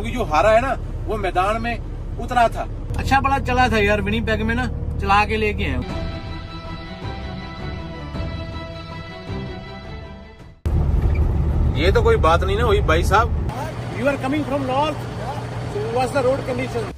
क्योंकि जो हारा है ना वो मैदान में उतरा था। अच्छा बड़ा चला था यार, विनिपेग में ना चला के लेके आए। ये तो कोई बात नहीं ना हुई भाई साहब। You are coming from north, so what's the road condition?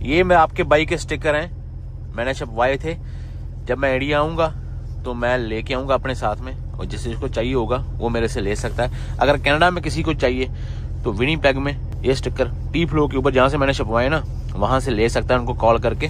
ये मैं आपके बाइक के स्टिकर हैं, मैंने छपवाए थे। जब मैं इंडिया आऊंगा तो मैं लेके आऊंगा अपने साथ में, और जिसको चाहिए होगा वो मेरे से ले सकता है। अगर कनाडा में किसी को चाहिए तो विनिपेग में ये स्टिकर टी फ्लो के ऊपर जहां से मैंने छपवाए ना वहां से ले सकता है। उनको कॉल करके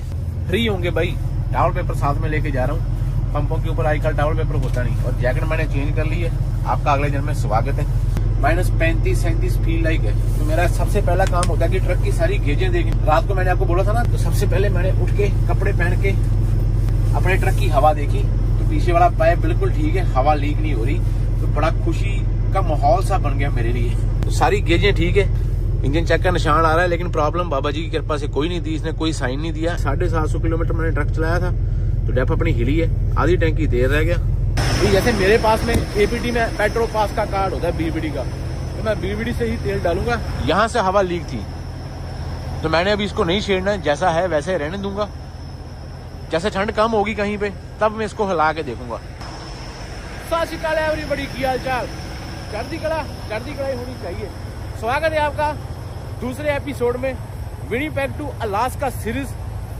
फ्री होंगे भाई। टॉवल पेपर साथ में लेके जा रहा हूँ। पंपों के ऊपर आजकल टॉवल पेपर होता नहीं, और जैकेट मैंने चेंज कर ली है। आपका अगले जन्म में स्वागत है। -35-37 फील लाइक है। तो मेरा सबसे पहला काम होता है कि ट्रक की सारी गेजें देखी। रात को मैंने आपको बोला था ना, तो सबसे पहले मैंने उठ के कपड़े पहन के अपने ट्रक की हवा देखी, तो पीछे वाला पाइप बिल्कुल ठीक है, हवा लीक नहीं हो रही। तो बड़ा खुशी का माहौल सा बन गया मेरे लिए। तो सारी गेजें ठीक है, इंजन चेक का निशान आ रहा है, लेकिन प्रॉब्लम बाबा जी की कृपा से कोई नहीं दी। इसने कोई साइन नहीं दिया। 750 किलोमीटर मैंने ट्रक चलाया था, तो डेप अपनी हिली है। आधी टैंकी देर रह गया। जैसे मेरे पास में एपीटी में पेट्रोल पास का कार्ड होता है बीबीडी का, तो मैं बीबीडी से ही तेल डालूंगा। यहाँ से हवा लीक थी, तो मैंने अभी इसको नहीं छेड़ना है, जैसा है वैसे रहने दूंगा। जैसे ठंड कम होगी कहीं पे तब मैं इसको हिला के देखूंगा। सत श्री अकाल एवरीबॉडी, की हाल चाल? चढ़ती कला होनी चाहिए। स्वागत है आपका दूसरे एपिसोड में विनिपेग टू अलास्का सीरीज।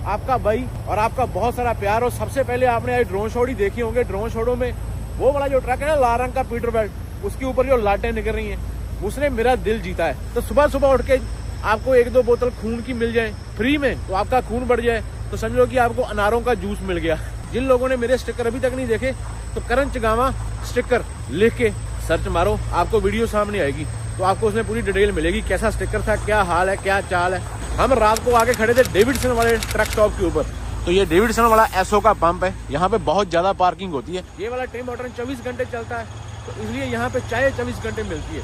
आपका भाई और आपका बहुत सारा प्यार। और सबसे पहले आपने आज ड्रोन शॉट ही देखे होंगे। ड्रोन शॉटों में वो वाला जो ट्रक है ना लाल रंग का पीटर बेल्ट, उसके ऊपर जो लाटें निकल रही हैं, उसने मेरा दिल जीता है। तो सुबह सुबह उठ के आपको 1-2 बोतल खून की मिल जाए फ्री में, तो आपका खून बढ़ जाए, तो समझो कि आपको अनारों का जूस मिल गया। जिन लोगों ने मेरे स्टिकर अभी तक नहीं देखे, तो करण चगावा स्टिकर लिख के सर्च मारो, आपको वीडियो सामने आएगी। तो आपको उसमें पूरी डिटेल मिलेगी, कैसा स्टिकर था, क्या हाल है, क्या चाल है। हम रात को आके खड़े थे डेविडसन वाले ट्रक स्टॉप के ऊपर। तो ये डेविडसन वाला एसओ का पंप है। यहाँ पे बहुत ज्यादा पार्किंग होती है। ये वाला टिम हॉर्टन 24 घंटे चलता है, तो इसलिए यहाँ पे चाय 24 घंटे मिलती है।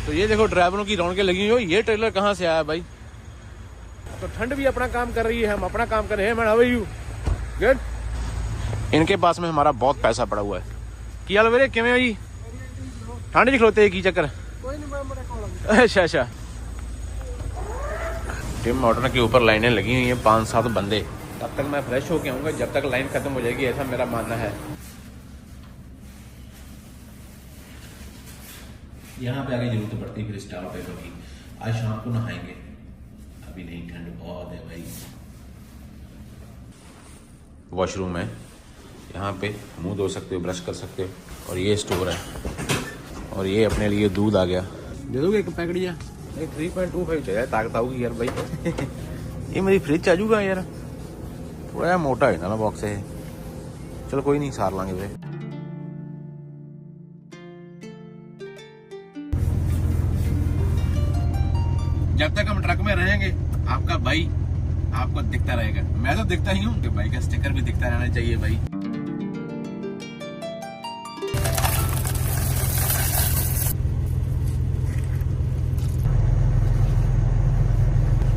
तो ये देखो ड्राइवरों की रौनकें लगी हुई। ये ट्रेलर कहाँ से आया भाई? तो ठंड भी अपना काम कर रही है, हम अपना काम कर रहे हैं। How are you? गुड। इनके पास में हमारा बहुत पैसा पड़ा हुआ है। की हाल मेरे किवें हो जी? ठंड च खलोते की चक्कर? अच्छा। टिम हॉर्टन के ऊपर लाइनें लगी हुई हैं, 5-7 बंदे। तब तक मैं फ्रेश होके आऊंगा, जब तक लाइन खत्म हो जाएगी, ऐसा मेरा मानना है। यहाँ पे आगे जरूरत पड़ती है फिर स्टाफ पेपर की। आज शाम को नहाएंगे, अभी नहीं, ठंड बहुत है भाई। वॉशरूम है, यहाँ पे मुंह धो सकते हो, ब्रश कर सकते हो। और ये स्टोर है, और ये अपने लिए दूध आ गया। दे दोगे एक पैकेट या 3.25 चाहिए, ताकत आऊगी यार भाई। ये मेरी फ्रिज आजूगा यार, थोड़ा मोटा है ना बॉक्स है। चलो कोई नहीं, सार लांगे वे। जब तक हम ट्रक में रहेंगे, आपका भाई आपको दिखता रहेगा। मैं तो दिखता ही हूँ, कि भाई का स्टिकर भी दिखता रहना चाहिए भाई।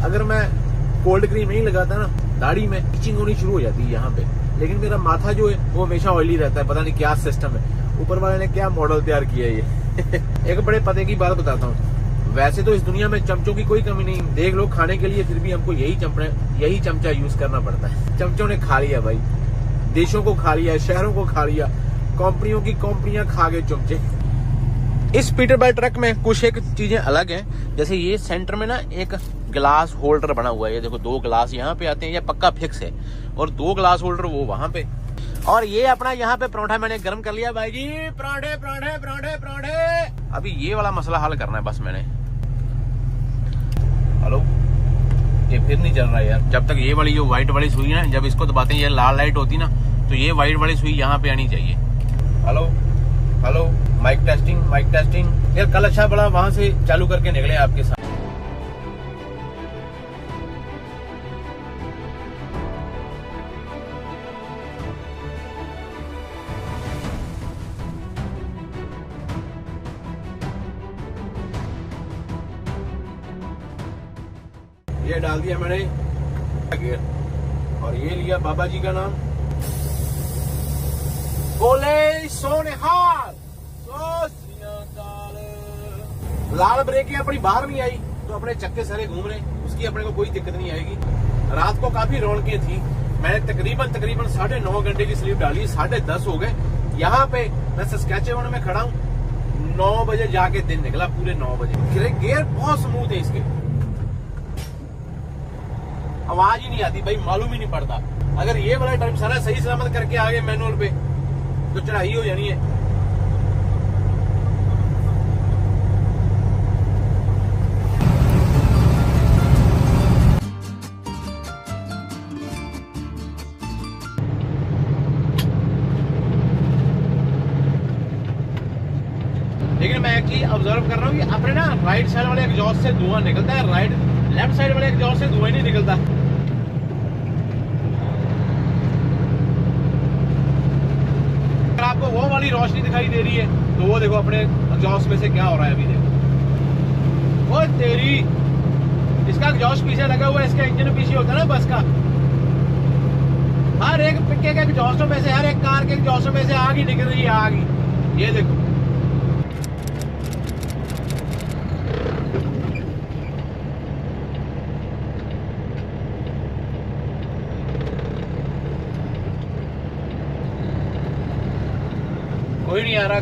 अगर मैं कोल्ड क्रीम नहीं लगाता ना, दाढ़ी में इचिंग होनी शुरू हो जाती है यहाँ पे। लेकिन मेरा माथा जो है वो हमेशा ऑयली रहता है, पता नहीं क्या सिस्टम है। ऊपर वाले ने क्या मॉडल तैयार किया है ये। एक बड़े पते की बात बताता हूँ। वैसे तो इस दुनिया में चमचों की कोई कमी नहीं, देख लो खाने के लिए, फिर भी हमको यही चमचा यूज करना पड़ता है। चमचों ने खा लिया भाई, देशों को खा लिया, शहरों को खा लिया, कंपनियां खा गए चमचे। इस पीटर बेल्ट ट्रक में कुछ एक चीजें अलग हैं। जैसे ये सेंटर में ना एक ग्लास होल्डर बना हुआ है। ये देखो 2 ग्लास यहाँ पे आते हैं, ये पक्का फिक्स है। और 2 ग्लास होल्डर वो वहां पे। और ये अपना यहाँ पे पराठा मैंने गर्म कर लिया भाई जी। पराठे पराठे पराठे पराठे। अभी ये वाला मसला हल करना है बस मैंने। हेलो, ये फिर नहीं चल रहा है यार। जब तक ये वाली जो व्हाइट वाली सुई है ना, जब इसको दबाते हैं ये लाल लाइट होती ना, तो ये व्हाइट वाली सुई यहाँ पे आनी चाहिए। Hello hello, mic testing. यार कल अच्छा बड़ा वहां से चालू करके निकले आपके साथ। ये डाल दिया मैंने गियर और ये लिया बाबा जी का नाम, बोले सोनेहाल। लाल ब्रेक अपनी बाहर नहीं आई तो अपने चक्के सारे घूम रहे, उसकी अपने को कोई दिक्कत नहीं आएगी। रात को काफी रौनकें थी, मैंने तकरीबन 9.5 घंटे की स्लीप डाली, 10:30 हो गए। यहाँ पे मैं सस्कैचेवन में खड़ा हूँ, 9 बजे जाके दिन निकला, पूरे 9 बजे। गियर बहुत स्मूथ है इसके, आवाज ही नहीं आती भाई, मालूम ही नहीं पड़ता। अगर ये वाला टाइम सारा सही सलामत करके आगे मैनुअल पे तो चढ़ाई हो जानी है। लेकिन मैं एक चीज ऑब्जर्व कर रहा हूँ कि अपने ना राइट साइड वाले एग्जॉस्ट से धुआं निकलता है, लेफ्ट साइड वाले एग्जॉस्ट से धुआं नहीं निकलता। अगर आपको वो वाली रोशनी दिखाई दे रही है तो वो देखो अपने एग्जॉस्ट में से क्या हो रहा है अभी देखो। वो तेरी, इसका एग्जॉस्ट पीछे लगा हुआ है, इसका इंजन पीछे होता है ना बस का। हर एक पिक्के के एग्जॉस्टों में से, हर एक कार के एग्जॉस्टों में से आग ही निकल रही है, आग ही। ये देखो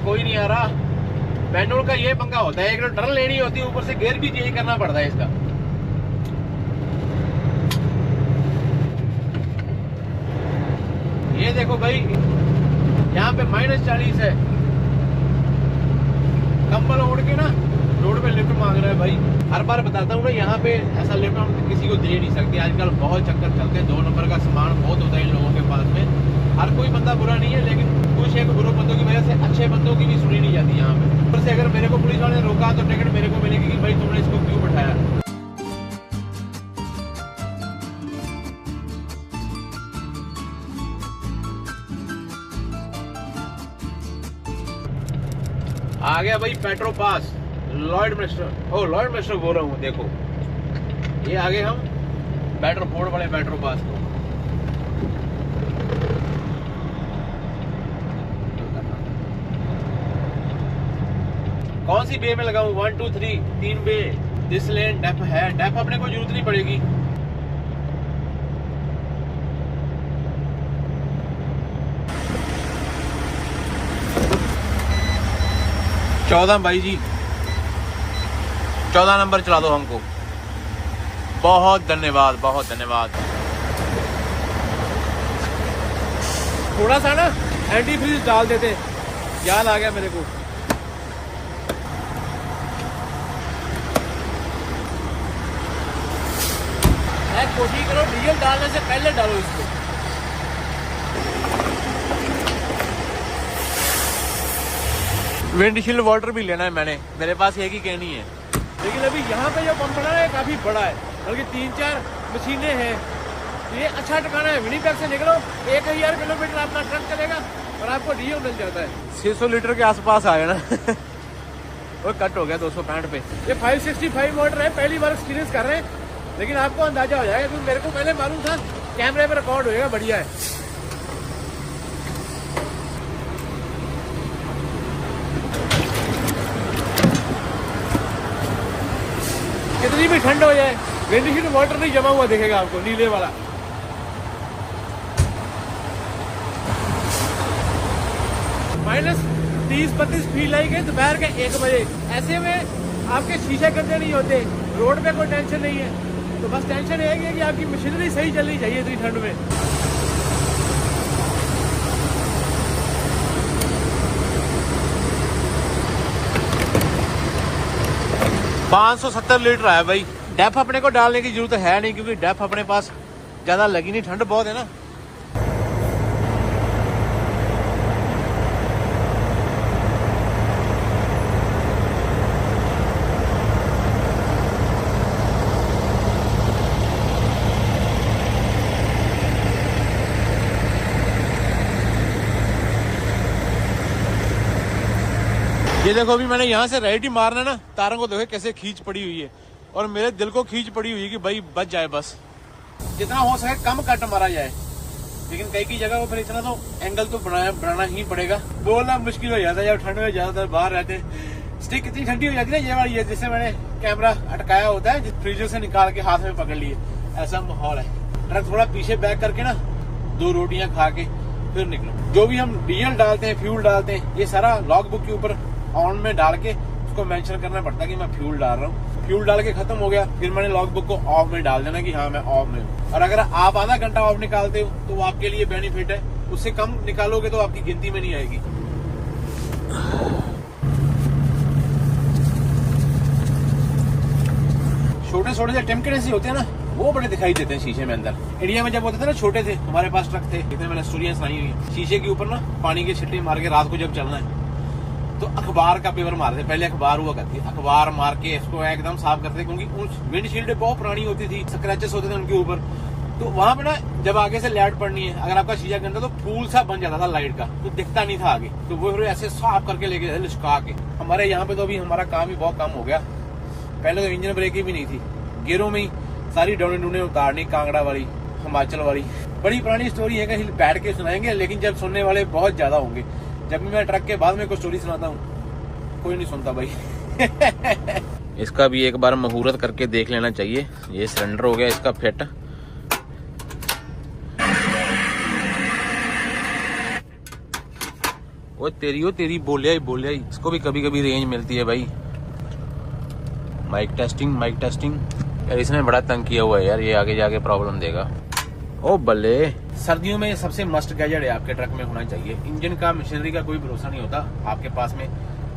कोई नहीं आ रहा। मैनुअल का ये पंगा होता है, एक तो टर्न लेनी होती है, ऊपर से गियर भी चेंज करना पड़ता है इसका। ये देखो भाई, यहाँ पे -40 है, कंबल ओढ़ के ना रोड पे लिफ्ट मांग रहा है भाई। हर बार बताता हूँ ना, यहाँ पे ऐसा लिफ्ट हम किसी को दे नहीं सकते। आजकल बहुत चक्कर चलते हैं, 2 नंबर का सामान बहुत होता है इन लोगों के पास में। हर कोई बंदा बुरा नहीं है, लेकिन कुछ एक बुरे बंदों की वजह से अच्छे बंदों की भी सुनी नहीं जाती यहाँ पे। ऊपर से अगर मेरे को पुलिस वाले ने रोका तो टिकट मेरे को मिलेगी कि भाई तुमने इसको क्यों बैठाया। आ गया भाई पेट्रो पास, लॉयड मिनिस्टर बोल रहा हूँ। देखो ये आगे हम पेट्रोपोर्ट वाले पेट्रो पास को। कौन सी बे में लगाऊं? 1 2 3 3 बे। दिस लेन डेप है, डेप अपने को जरूरत नहीं पड़ेगी। चौदह भाई जी, 14 नंबर चला दो हमको। बहुत धन्यवाद, बहुत धन्यवाद। थोड़ा सा ना एंटी फ्रीज डाल देते, याद आ गया मेरे को। कोशिश करो डीजल डालने से पहले डालो इसको। विंडशील्ड वाटर भी लेना है मैंने, मेरे पास एक ही कहनी है। लेकिन अभी यहाँ पे जो पंप बना है काफी बड़ा है, बल्कि 3-4 मशीनें हैं। ये अच्छा ठिकाना है। विनिपेग से निकलो 1000 किलोमीटर अपना ट्रक चलेगा और आपको डीजल मिल जाता है। 600 लीटर के आसपास आ गया ना। वो कट हो गया 265 पे। ये 565 मोटर है, पहली बार एक्सपीरियंस कर रहे हैं, लेकिन आपको अंदाजा हो जाएगा क्योंकि मेरे को पहले मालूम था, कैमरे पे रिकॉर्ड होएगा, बढ़िया है। कितनी भी ठंड हो जाए, विंडशील्ड वाटर नहीं जमा हुआ दिखेगा आपको, नीले वाला। -30-32 फील आएगी दोपहर के 1 बजे। ऐसे में आपके शीशे गंदे नहीं होते, रोड पे कोई टेंशन नहीं है। तो बस टेंशन ये है कि आपकी मशीनरी सही चलनी चाहिए इतनी ठंड में। 570 लीटर आया भाई, डेफ अपने को डालने की जरूरत है नहीं, क्योंकि डेफ अपने पास ज्यादा लगी नहीं, ठंड बहुत है ना। ये देखो अभी मैंने यहाँ से राइट ही मारना ना, तारों को देखो कैसे खींच पड़ी हुई है, और मेरे दिल को खींच पड़ी हुई है कि भाई बच जाए, बस जितना हो सके कम कट मारा जाए। लेकिन कई की जगह को फिर इतना तो एंगल तो बनाना ही पड़ेगा। बोलना मुश्किल हो जाता है जब ठंड में ज्यादातर बाहर रहते। स्टिक इतनी ठंडी हो जाती है ना, ये वाली है जिससे मैंने कैमरा अटकाया होता है, फ्रीजर से निकाल के हाथ में पकड़ लिए, ऐसा माहौल है। ट्रक थोड़ा पीछे बैक करके ना 2 रोटियां खा के फिर निकलो। जो भी हम डीजल डालते हैं, फ्यूल डालते हैं, ये सारा लॉग बुक के ऊपर ऑन में डाल के उसको मेंशन करना पड़ता है कि मैं फ्यूल डाल रहा हूँ। फ्यूल डाल के खत्म हो गया, फिर मैंने लॉग बुक को ऑफ में डाल देना कि हाँ मैं ऑफ में हूँ। और अगर आप आधा घंटा ऑफ निकालते हो तो वो आपके लिए बेनिफिट है, उससे कम निकालोगे तो आपकी गिनती में नहीं आएगी। छोटे छोटे से टेम्पकेट ऐसे होते हैं ना, वो बड़े दिखाई देते हैं शीशे में अंदर। इंडिया में जब होते थे ना छोटे थे, हमारे पास ट्रक थे, इतने मैंने स्टोरियां सुनाई हुई। शीशे के ऊपर ना पानी के छिट्टे मार के रात को जब चलना है तो अखबार का पेपर मारते, पहले अखबार हुआ करती, अखबार मार के इसको एकदम साफ करते, क्योंकि विंडशील्ड बहुत पुरानी होती थी, स्क्रैचेस होते थे उनके ऊपर। तो वहां पे ना जब आगे से लाइट पड़नी है, अगर आपका शीशा गंदा तो फूल सा बन जाता था लाइट का, तो दिखता नहीं था आगे, तो वो ऐसे साफ करके लेके लिचका के। हमारे यहाँ पे तो अभी हमारा काम ही बहुत कम हो गया। पहले तो इंजन ब्रेक भी नहीं थी, गियरों में ही सारी डोने उतारनी, कांगड़ा वाली, हिमाचल वाली। बड़ी पुरानी स्टोरी है, कहीं बैठ के सुनाएंगे, लेकिन जब सुनने वाले बहुत ज्यादा होंगे। जब भी मैं ट्रक के बाद में कोई स्टोरी सुनाता हूँ कोई नहीं सुनता भाई। इसका भी एक बार मुहूर्त करके देख लेना चाहिए। ये सिलेंडर हो गया इसका फिट। वो तेरी बोलिया ही इसको भी कभी कभी रेंज मिलती है भाई। माइक टेस्टिंग यार, इसने बड़ा तंग किया हुआ है यार, ये आगे जाके प्रॉब्लम देगा। ओ बल्ले, सर्दियों में सबसे मस्ट गैजेट है आपके ट्रक में होना चाहिए। इंजन का, मशीनरी का कोई भरोसा नहीं होता। आपके पास में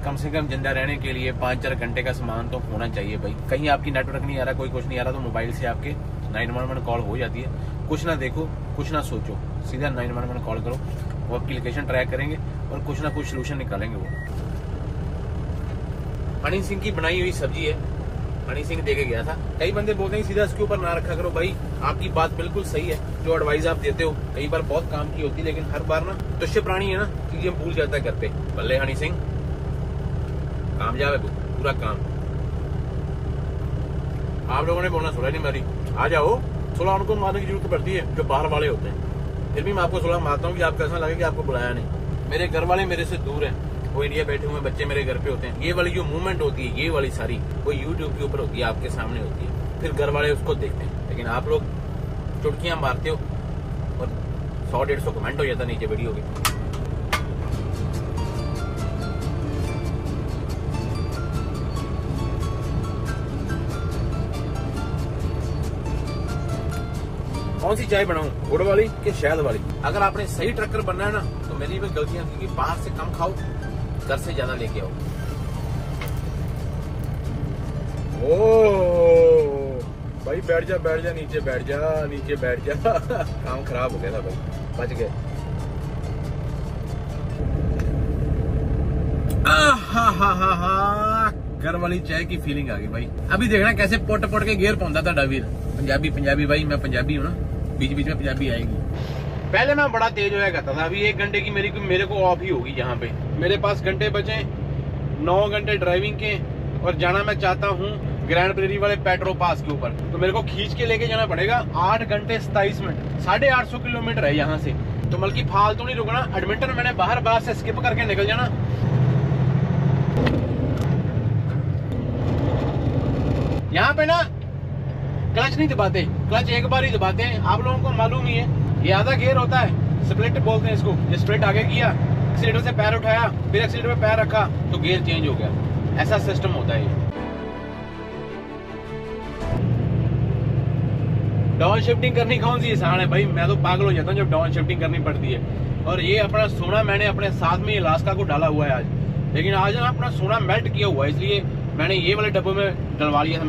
कम से कम जिंदा रहने के लिए 5-4 घंटे का सामान तो होना चाहिए भाई। कहीं आपकी नेटवर्क नहीं आ रहा, कोई कुछ नहीं आ रहा, तो मोबाइल से आपके 911 कॉल हो जाती है। कुछ ना देखो, कुछ ना सोचो, सीधा 911 कॉल करो, वो आपकी लोकेशन ट्रैक करेंगे और कुछ ना कुछ सोल्यूशन निकालेंगे। वो हनी सिंह की बनाई हुई सब्जी है, हनी सिंह देके गया था। कई बंदे बोलते हैं सीधा इसके ऊपर ना रखा करो। भाई आपकी बात बिल्कुल सही है, जो एडवाइस आप देते हो कई बार बहुत काम की होती है, लेकिन हर बार ना तुष्य प्राणी है ना, चीजें भूल जाता है करते। बल्ले हनी सिंह, कामयाब है पूरा काम। आप लोगों ने बोलना सुना नहीं मेरी, आ जाओ। सुलह उनको मारने की जरूरत पड़ती है जो बाहर वाले होते हैं, फिर भी मैं आपको सुलह मारता हूँ कि आपको ऐसा लगे कि आपको बुलाया नहीं। मेरे घर वाले मेरे से दूर है, वो इंडिया बैठे हुए बच्चे मेरे घर पे होते हैं। ये वाली जो मूवमेंट होती है, ये वाली सारी वो यूट्यूब के ऊपर होती है, आपके सामने होती है, फिर घर वाले उसको देखते हैं। लेकिन आप लोग चुटकियां मारते हो और 100-150 कमेंट हो जाता नीचे वीडियो के। कौन सी चाय बनाऊं, गुड़ वाली कि शहद वाली? अगर आपने सही ट्रकर बनना है ना, तो मेरी भी गलतियां थी कि बाहर से कम खाओ, घर से ज्यादा लेके आओ। ओ भाई बैठ जा नीचे बैठ जा काम खराब हो गया था भाई, बच गए। घर वाली चाय की फीलिंग आ गई भाई। अभी देखना कैसे पोट के गेयर पहुंचा था डावीर। पंजाबी भाई, मैं पंजाबी हूँ ना, बीच बीच में पंजाबी आएगी। पहले मैं बड़ा तेज होया करता था, अभी 1 घंटे की मेरे को ऑफ ही होगी। यहाँ पे मेरे पास घंटे बचे 9 घंटे ड्राइविंग के, और जाना मैं चाहता हूँ ग्रैंड प्रेरी वाले पेट्रो पास के ऊपर, तो मेरे को खींच के लेके जाना पड़ेगा 8 घंटे 27 मिनट, 850 किलोमीटर है यहाँ से। तो बल्कि फालतू नहीं रुकना, एडमिंटन मैंने बाहर से स्किप करके निकल जाना। यहाँ पे ना क्लच नहीं दबाते, क्लच एक बार ही दबाते हैं, आप लोगों को मालूम ही है। ये आधा गियर होता है, स्प्लिट बोलते हैं इसको। ये स्प्लिट आगे किया, एक्सीलेटर से पैर उठाया, फिर एक्सीलेटर पे पैर रखा तो गियर चेंज हो गया। ऐसा सिस्टम होता है ये। डाउन शिफ्टिंग करनी कौन सी आसान है भाई, मैं तो पागल हो जाता हूँ जब डाउन शिफ्टिंग करनी पड़ती है। और ये अपना सोना मैंने अपने साथ में अलास्का को डाला हुआ है आज, लेकिन आज ना अपना सोना मेल्ट किया हुआ है, इसलिए मैंने ये वाले डब्बों में डलवा लिया था।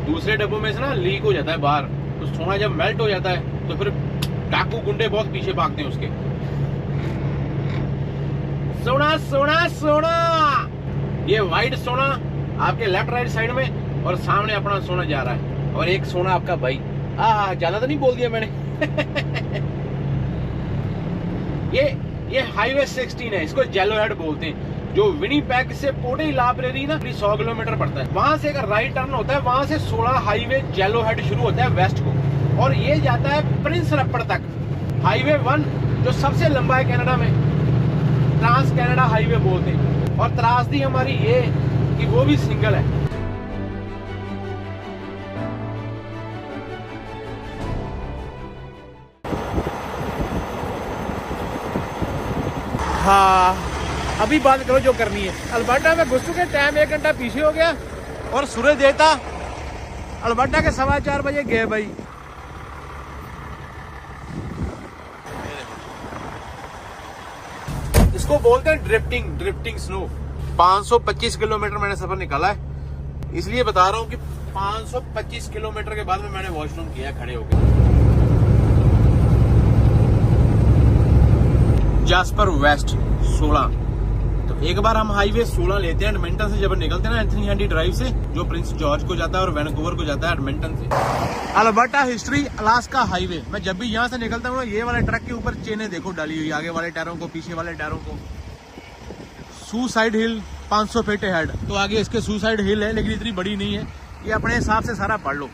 दूसरे डब्बों में से ना लीक हो जाता है बाहर, तो सोना जब मेल्ट हो जाता है तो फिर डाकू गुंडे बहुत पीछे भागते हैं उसके। सोना सोना सोना, ये व्हाइट सोना आपके लेफ्ट राइट साइड में, और सामने अपना सोना जा रहा है, और एक सोना आपका भाई। ज्यादा तो नहीं बोल दिया मैंने। ये हाईवे 16 है, इसको येलो हेड बोलते हैं। जो विनीपेग से पोर्ट लाइब्रेरी ना 100 किलोमीटर पड़ता है, वहां से अगर राइट टर्न होता है, वहां से 16 हाईवे येलो हेड शुरू होता है वेस्ट को, और ये जाता है प्रिंस रपड़ तक। हाईवे 1 जो सबसे लंबा है कनाडा में, ट्रांस कनाडा हाईवे बोलते हैं। और त्रासदी हमारी ये कि वो भी सिंगल है। हाँ, अभी बात करो जो करनी है। अल्बर्टा में घुस चुके, टाइम 1 घंटा पीछे हो गया, और सूरज देवता अल्बर्टा के 4:15 बजे गए भाई। इसको बोलते हैं ड्रिफ्टिंग स्नो। 525 किलोमीटर मैंने सफर निकाला है, इसलिए बता रहा हूँ कि 525 किलोमीटर के बाद में मैंने वॉशरूम किया खड़े होकर। जैस्पर वेस्ट 16, तो एक बार हम हाईवे 16 लेते हैं एडमिंटन से, जब निकलते हैं ना एंथनी हैंडी ड्राइव से, जो प्रिंस जॉर्ज को जाता है और वैनकूवर को जाता है एडमिंटन से। Alberta history Alaska highway. मैं जब भी यहाँ से निकलता हूँ, ये वाले ट्रक के ऊपर चेनें देखो डाली हुई, आगे वाले टायरों को, पीछे वाले टायरों को। सुसाइड हिल 500 फीट हेड, तो आगे इसके सुसाइड हिल है, लेकिन इतनी बड़ी नहीं है। ये अपने हिसाब से सारा पढ़ लो।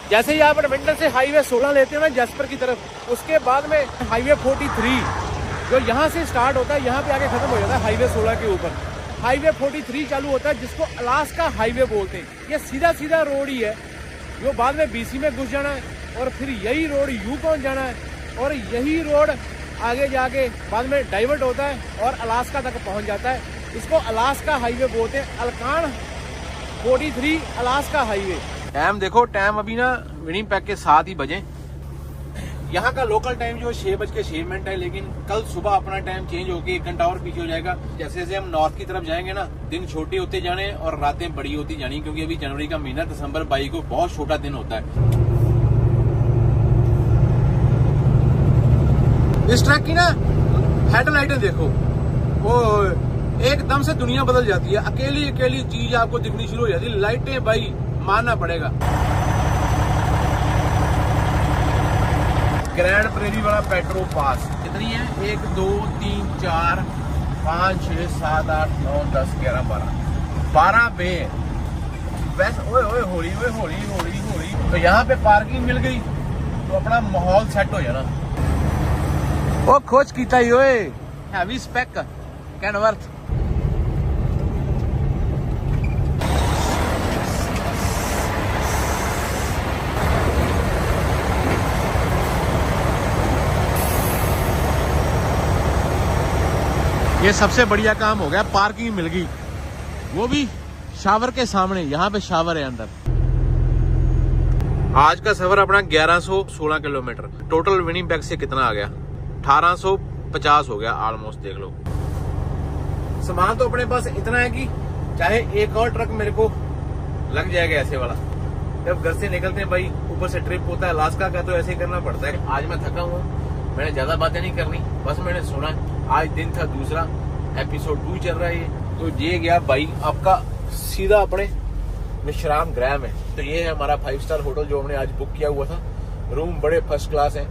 जैसे ही आप एडमिंटन से हाईवे 16 लेते हो ना जैस्पर की तरफ, उसके बाद में हाईवे 43 जो यहाँ से स्टार्ट होता है, यहाँ पे आके खत्म हो जाता है हाईवे 16 के ऊपर। हाईवे 43 चालू होता है, जिसको अलास्का हाईवे बोलते हैं। ये सीधा सीधा रोड ही है, जो बाद में BC में घुस जाना है, और फिर यही रोड यूकॉन जाना है, और यही रोड आगे जाके बाद में डाइवर्ट होता है और अलास्का तक पहुंच जाता है। इसको अलास्का हाईवे बोलते हैं, अल्कान 43 अलास्का हाईवे। टाइम देखो, टाइम अभी ना विनीपेग के 7 ही बजे। यहाँ का लोकल टाइम जो 6:06 है, लेकिन कल सुबह अपना टाइम चेंज होके 1 घंटा और पीछे हो जाएगा। जैसे जैसे हम नॉर्थ की तरफ जाएंगे ना, दिन छोटे होते जाने और रातें बड़ी होती जानी, क्योंकि अभी जनवरी का महीना, दिसंबर 22 को बहुत छोटा दिन होता है। इस ट्रक की ना हेडलाइटें देखो, वो एकदम से दुनिया बदल जाती है। अकेली अकेली चीज आपको दिखनी शुरू हो जाती है। लाइटें भाई मानना पड़ेगा। ग्रैंड प्रेरी वाला पेट्रो पास कितनी है? 1 2 3 4 5 6 7 8 9 10 11 12 बे। वैसे ओए होली तो यहाँ पे पार्किंग मिल गई तो अपना माहौल सेट हो जाना। ओ खोज कीता ही ओए, हैवी स्पेक कैनवर्थ। ये सबसे बढ़िया काम हो गया, पार्किंग मिल गई, वो भी शावर के सामने। यहाँ पे शावर है अंदर। आज का सफर अपना 1116 किलोमीटर। टोटल विनीपेग से कितना आ गया? 1850 हो गया ऑलमोस्ट। देख लो, सामान तो अपने पास इतना है कि चाहे एक और ट्रक मेरे को लग जाएगा ऐसे वाला। जब घर से निकलते हैं भाई, ऊपर से ट्रिप होता है अलास्का का, तो ऐसे ही करना पड़ता है। आज मैं थका हूँ, मैंने ज्यादा बातें नहीं करनी, बस मैंने सुना आज दिन था दूसरा, एपिसोड 2 चल रहा है। तो ये गया भाई आपका सीधा अपने विश्राम गृह में। तो ये है हमारा 5 स्टार होटल जो हमने आज बुक किया हुआ था। रूम बड़े फर्स्ट क्लास हैं।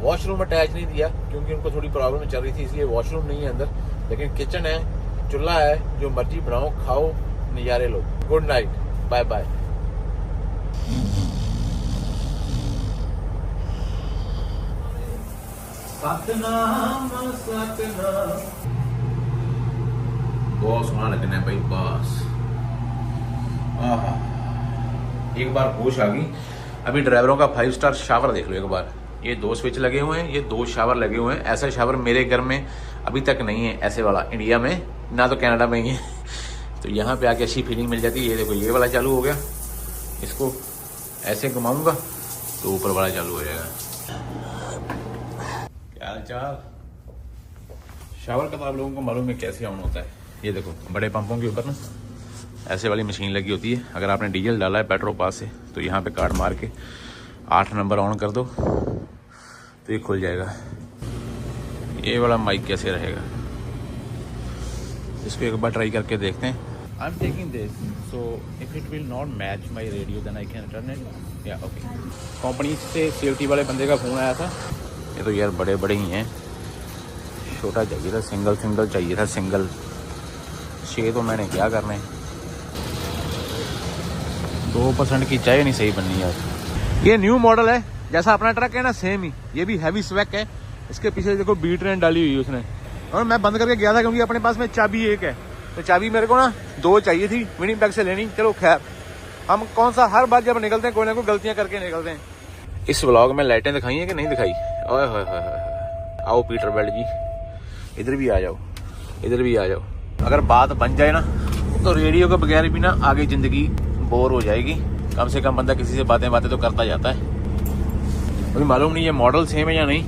वॉशरूम अटैच नहीं दिया क्योंकि उनको थोड़ी प्रॉब्लम चल रही थी, इसलिए वॉशरूम नहीं है अंदर, लेकिन किचन है, चूल्हा है, जो मर्जी बनाओ खाओ नजारे लो। Good night, bye bye. Satnam Satnam. बहुत सोना लगना है भाई, बस एक बार होश आ गई। अभी ड्राइवरों का 5 स्टार शावर देख लो एक बार। ये 2 स्विच लगे हुए हैं, ये 2 शावर लगे हुए हैं। ऐसा शावर मेरे घर में अभी तक नहीं है, ऐसे वाला इंडिया में ना, तो कनाडा में ही है। तो यहाँ पे आके अच्छी फीलिंग मिल जाती है। ये देखो, ये वाला चालू हो गया, इसको ऐसे घुमाऊंगा तो ऊपर वाला चालू हो जाएगा। क्या चाल? शावर का तो आप लोगों को मालूम है कैसे ऑन होता है। ये देखो, बड़े पंपों के ऊपर ना ऐसे वाली मशीन लगी होती है। अगर आपने डीजल डाला है पेट्रोल पास से तो यहाँ पे कार्ड मार के 8 नंबर ऑन कर दो तो ये खुल जाएगा। ये वाला माइक कैसे रहेगा, इसको एक बार ट्राई करके देखते हैं। I am taking this, so if it will not match my radio then I can return it. या ओके। कंपनी से सीएलटी वाले बंदे का फ़ोन आया था। ये तो यार बड़े बड़े ही हैं, छोटा चाहिए था, सिंगल चाहिए था, सिंगल 6 तो मैंने क्या करने। 2% की चाय नहीं सही बननी यार। ये न्यू मॉडल है, जैसा अपना ट्रक है ना सेम ही, ये भी हैवी स्वेक है। इसके पीछे देखो बी ट्रेन डाली हुई है उसने, और मैं बंद करके गया था क्योंकि अपने पास में चाबी एक है, तो चाबी मेरे को ना 2 चाहिए थी विनिंग बैग से लेनी। चलो खैर, हम कौन सा हर बार जब निकलते हैं कोई ना कोई गलतियां करके निकलते हैं। इस व्लॉग में लाइटें दिखाई हैं कि नहीं दिखाई? ओए होए होए, आओ पीटर बेल्ट जी, इधर भी आ जाओ, इधर भी आ जाओ। अगर बात बन जाए ना तो रेडियो के बगैर भी ना आगे ज़िंदगी बोर हो जाएगी। कम से कम बंदा किसी से बातें तो करता जाता है। अभी मालूम नहीं ये मॉडल सेम है या नहीं।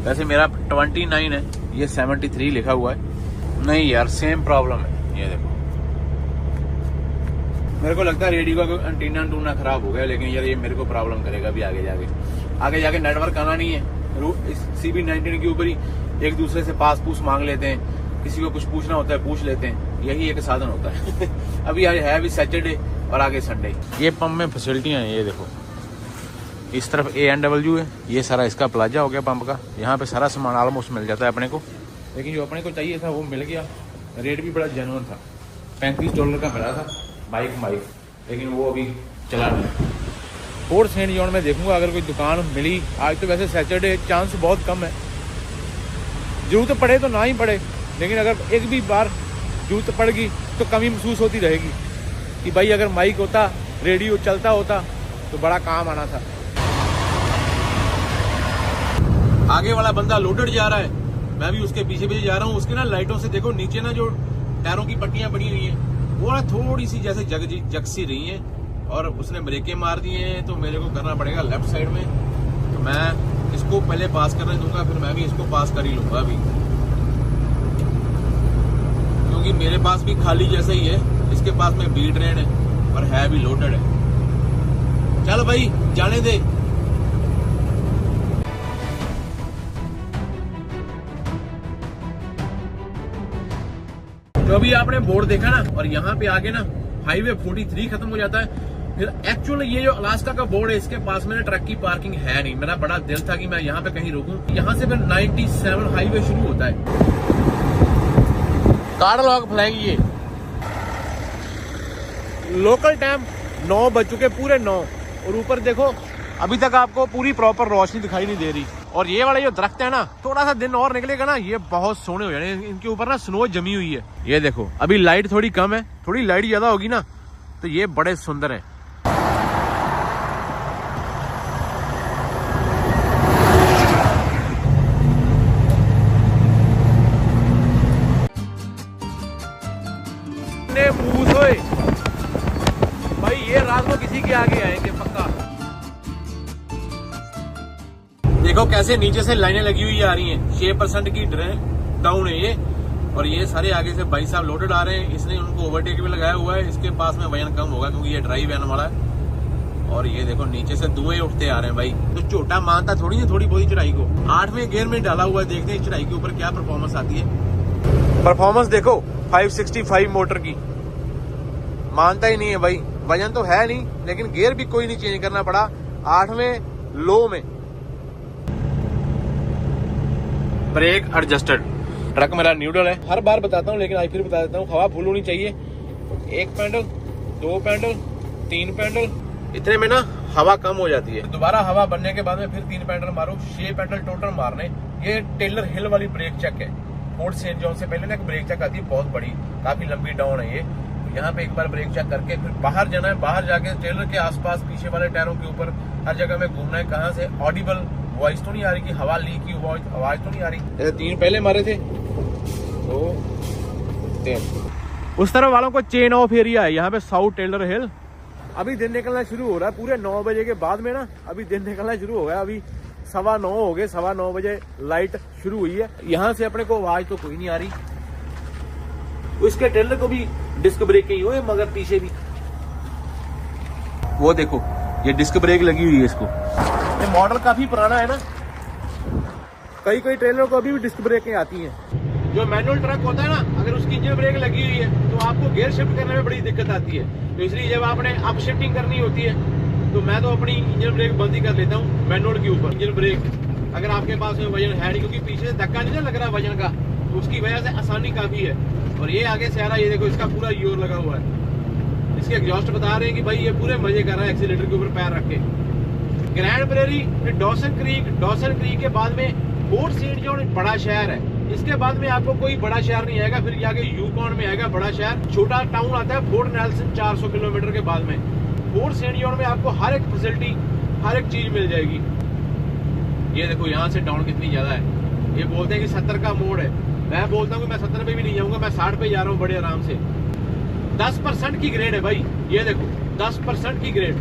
वैसे मेरा 29 है, ये 73 लिखा हुआ है। नहीं यार, सेम प्रॉब्लम है। ये देखो, मेरे को लगता है रेडियो का एंटीना खराब हो गया, लेकिन यार ये मेरे को प्रॉब्लम करेगा भी आगे जाके नेटवर्क आना नहीं है। CB19 के ऊपर ही एक दूसरे से पास पूछ मांग लेते हैं, किसी को कुछ पूछना होता है पूछ लेते हैं, यही एक साधन होता है। अभी है भी सैटरडे और आगे संडे। ये पंप में फैसिलिटियाँ हैं, ये देखो इस तरफ A&W है, ये सारा इसका प्लाजा हो गया पंप का। यहाँ पे सारा सामान ऑलमोस्ट मिल जाता है अपने को, लेकिन जो अपने को चाहिए था वो मिल गया। रेट भी बड़ा जेन्युइन था, $35 का मिला था बाइक, लेकिन वो अभी चला नहीं। फोर्ट सेंट जॉन में देखूंगा अगर कोई दुकान मिली। आज तो वैसे सैटरडे, चांस बहुत कम है, जरूरत पड़े तो ना ही पड़े, लेकिन अगर एक भी बार जरूरत पड़ गई तो कमी महसूस होती रहेगी कि भाई अगर माइक होता, रेडियो चलता होता तो बड़ा काम आना था। आगे वाला बंदा लोडेड जा रहा है, मैं भी उसके पीछे जा रहा हूँ। उसके ना लाइटों से देखो नीचे ना जो टायरों की पट्टियां पड़ी हुई हैं वो ना थोड़ी सी जैसे जग सी रही हैं, और उसने ब्रेकें मार दिए हैं, तो मेरे को करना पड़ेगा लेफ्ट साइड में। तो मैं इसको पहले पास करने दूंगा, फिर मैं भी इसको पास कर ही लूंगा अभी, क्योंकि मेरे पास भी खाली जैसा ही है, इसके पास में बी ट्रेन है और है भी लोडेड है। चल भाई जाने दे। जो अभी आपने बोर्ड देखा ना, और यहाँ पे आगे ना हाईवे 43 खत्म हो जाता है। फिर एक्चुअली ये जो अलास्का का बोर्ड है, इसके पास में ट्रक की पार्किंग है नहीं। मेरा बड़ा दिल था कि मैं यहाँ पे कहीं रुकूं। यहाँ से फिर 97 हाईवे शुरू होता है। कार्ड लॉक फ्लैग ये लोकल टाइम 9 बज चुके, पूरे 9, और ऊपर देखो अभी तक आपको पूरी प्रॉपर रोशनी दिखाई नहीं दे रही। और ये वाला जो दरख्त है ना, थोड़ा सा दिन और निकलेगा ना, ये बहुत सोने हो जाने। इनके ऊपर ना स्नो जमी हुई है। ये देखो अभी लाइट थोड़ी कम है, थोड़ी लाइट ज्यादा होगी ना तो ये बड़े सुंदर है। भाई ये रात को किसी के आगे आएंगे पक्का। देखो कैसे नीचे से लाइनें लगी हुई आ रही हैं। 6% की डाउन है ये, और ये सारे आगे से भाई साहब लोडेड आ रहे हैं। इसने उनको ओवरटेक भी लगाया हुआ है। इसके पास में वजन कम होगा क्योंकि ये ड्राई वैन वाला है। और ये देखो नीचे से धुएं उठते आ रहे हैं भाई। तो छोटा मानता थोड़ी ना थोड़ी बहुत चढ़ाई को। 8वें गियर में डाला हुआ है। देखते हैं चढ़ाई के ऊपर क्या परफॉर्मेंस आती है। परफॉर्मेंस देखो 565 मोटर की, मानता ही नहीं है भाई। वजन तो है नहीं, लेकिन गियर भी कोई नहीं चेंज करना पड़ा। 8वें लो में ब्रेक एडजस्टेड। ट्रक मेरा न्यूट्रल है, हर बार बताता हूँ लेकिन आज फिर बता देता हूँ। हवा फुल होनी चाहिए। 1 पैडल, 2 पैडल, 3 पैडल, इतने में ना हवा कम हो जाती है। दोबारा हवा बनने के बाद में फिर 3 पैडल मारो। 6 पैडल टोटल मारने। ये टेलर हिल वाली ब्रेक चेक है। फोर्ट सेंट जॉन से पहले ना एक ब्रेक चेक आती है बहुत बड़ी, काफी लंबी डाउन है ये। यहाँ पे एक बार ब्रेक चेक करके फिर बाहर जाना है। बाहर जाके ट्रेलर के आसपास पीछे वाले टायरों के ऊपर हर जगह में घूमना है। कहाँ से ऑडिबल वॉइस तो नहीं आ रही कि हवा लीक की आवाज तो नहीं आ रही। जैसे 3 पहले मारे थे, 2, 3। उस तरफ वालों को चेन ऑफ एरिया है यहाँ पे, साउथ टेलर हिल। अभी दिन निकलना शुरू हो रहा है। पूरे 9 बजे के बाद में ना अभी दिन निकलना शुरू हो गया। अभी 9:15 हो गए। 9:15 बजे लाइट शुरू हुई है। यहाँ से अपने को आवाज तो कोई नहीं आ रही। उसके ट्रेलर को भी डिस्क ब्रेक ही हुए, मगर पीछे भी वो देखो ये डिस्क ब्रेक लगी हुई है इसको। ये मॉडल काफी पुराना है ना, कई कई ट्रेलर को अभी भी डिस्क ब्रेकें आती हैं। जो मैनुअल ट्रक होता है ना, अगर उसकी इंजन ब्रेक लगी हुई है तो आपको गियर शिफ्ट करने में बड़ी दिक्कत आती है। तो इसलिए जब आपने अप शिफ्टिंग करनी होती है तो मैं तो अपनी इंजन ब्रेक बंद ही कर लेता हूँ मैनुअल के ऊपर। इंजन ब्रेक अगर आपके पास में वजन है नहीं, क्योंकि पीछे से धक्का नहीं ना लग रहा वजन का, तो उसकी वजह से आसानी काफी है। और ये आगे से आ रहा है, ये देखो इसका पूरा योर लगा हुआ है। इसके एग्जॉस्ट बता रहे हैं कि भाई ये पूरे मजे कर रहा है एक्सीलेटर के ऊपर पैर रख के। ग्रैंड प्रेरी, फिर डॉसन क्रीक के बाद में फोर्ट सेंट जॉन बड़ा शहर है। इसके बाद में आपको कोई बड़ा शहर नहीं आएगा, फिर आगे यूकॉन में आएगा बड़ा शहर। छोटा टाउन आता है फोर्ट नेल्सन 400 किलोमीटर के बाद में। फोर्ट सेंट जॉन में आपको हर एक फैसिलिटी, हर एक चीज मिल जाएगी। ये देखो यहाँ से डाउन कितनी ज्यादा है। ये बोलते हैं कि 70 का मोड़ है, मैं बोलता हूँ कि मैं 70 पे भी नहीं जाऊंगा, मैं 60 पे जा रहा हूँ बड़े आराम से। 10% की ग्रेड है भाई, ये देखो 10% की ग्रेड।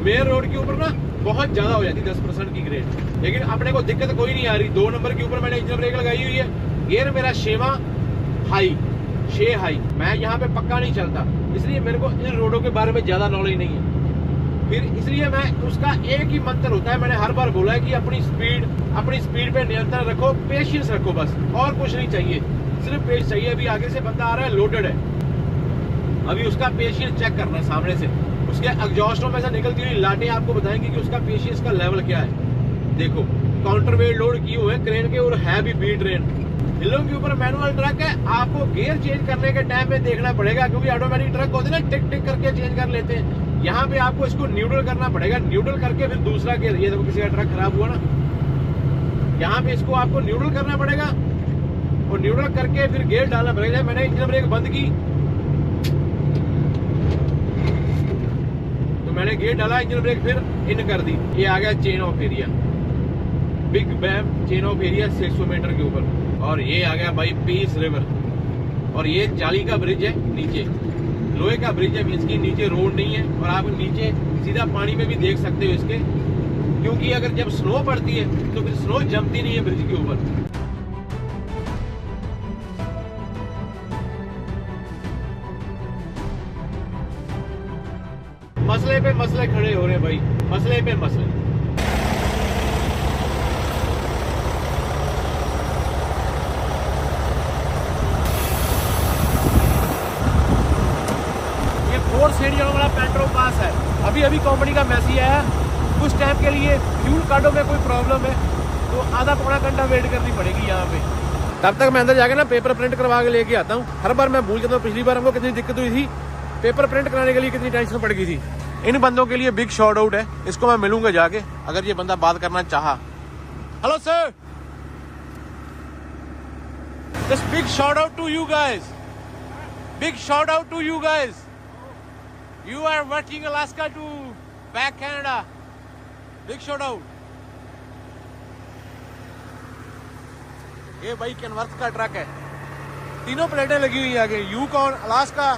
मेन रोड के ऊपर ना बहुत ज्यादा हो जाती है 10% की ग्रेड, लेकिन अपने को दिक्कत कोई नहीं आ रही। 2 नंबर के ऊपर मैंने इंजन ब्रेक लगाई हुई है। गियर मेरा 6 हाई। मैं यहाँ पे पक्का नहीं चलता, इसलिए मेरे को इन रोडों के बारे में ज्यादा नॉलेज नहीं है। फिर इसलिए मैं उसका एक ही मंत्र होता है, मैंने हर बार बोला है कि अपनी स्पीड पे नियंत्रण रखो, पेशेंस रखो, बस और कुछ नहीं चाहिए, सिर्फ पेश चाहिए। अभी आगे से बंदा आ रहा है, लोडेड है, अभी उसका पेशेंस चेक करना है सामने से। उसके एग्जॉस्टों में से निकलती हुई लाटें आपको बताएंगी कि उसका पेशेंस का लेवल क्या है। देखो काउंटर वेट लोड किए हुए क्रेन के, और है भी बी ट्रेन। हिलों के ऊपर मैनुअल ट्रक है, आपको गियर चेंज करने के टाइम में देखना पड़ेगा, क्योंकि ऑटोमेटिक ट्रक होते हैं ना टिक टिक करके चेंज कर लेते हैं। यहाँ पे आपको इसको न्यूट्रल करना पड़ेगा, न्यूट्रल करके फिर दूसरा गियर। ये देखो किसी का ट्रक खराब हुआ ना, यहाँ पे इसको आपको न्यूट्रल करना पड़ेगा, और न्यूट्रल करके फिर गियर डालना पड़ेगा। मैंने इंजन ब्रेक बंद की तो मैंने गियर डाला, इंजन ब्रेक फिर इन कर दी। ये आ गया chain of area, big bam chain of area 600 metre के ऊपर। और ये आ गया भाई पीस रिवर, और ये जाली का ब्रिज है, नीचे लोहे का ब्रिज है, मींस की नीचे रोड नहीं है, और आप नीचे सीधा पानी में भी देख सकते हो इसके, क्योंकि अगर जब स्नो पड़ती है तो फिर स्नो जमती नहीं है ब्रिज के ऊपर। मसले पे मसले खड़े हो रहे भाई, मसले पे मसले। ये फोर्ट सेंट जॉन वाला पेट्रोल पास है। अभी कंपनी का मैसेज आया, कुछ टाइम के लिए फ्यूल कार्डों में कोई प्रॉब्लम है तो आधा पौना घंटा वेट करनी पड़ेगी यहाँ पे। तब तक मैं अंदर जाके ना पेपर प्रिंट करवा के लेके आता हूँ। हर बार मैं भूल जाता हूँ, पिछली बार हमको कितनी दिक्कत हुई थी, पेपर प्रिंट कराने के लिए कितनी टेंशन पड़ गई थी। इन बंदों के लिए बिग शॉट आउट है, इसको मैं मिलूंगा जाके अगर ये बंदा बात करना चाहा। Hello sir, just big shout out to you guys, big shout out to you guys, you are working Alaska to back Canada, big shout out. ये भाई कैनवर्थ का ट्रक है, तीनों प्लेटें लगी हुई है आगे, यूकॉन, अलास्का।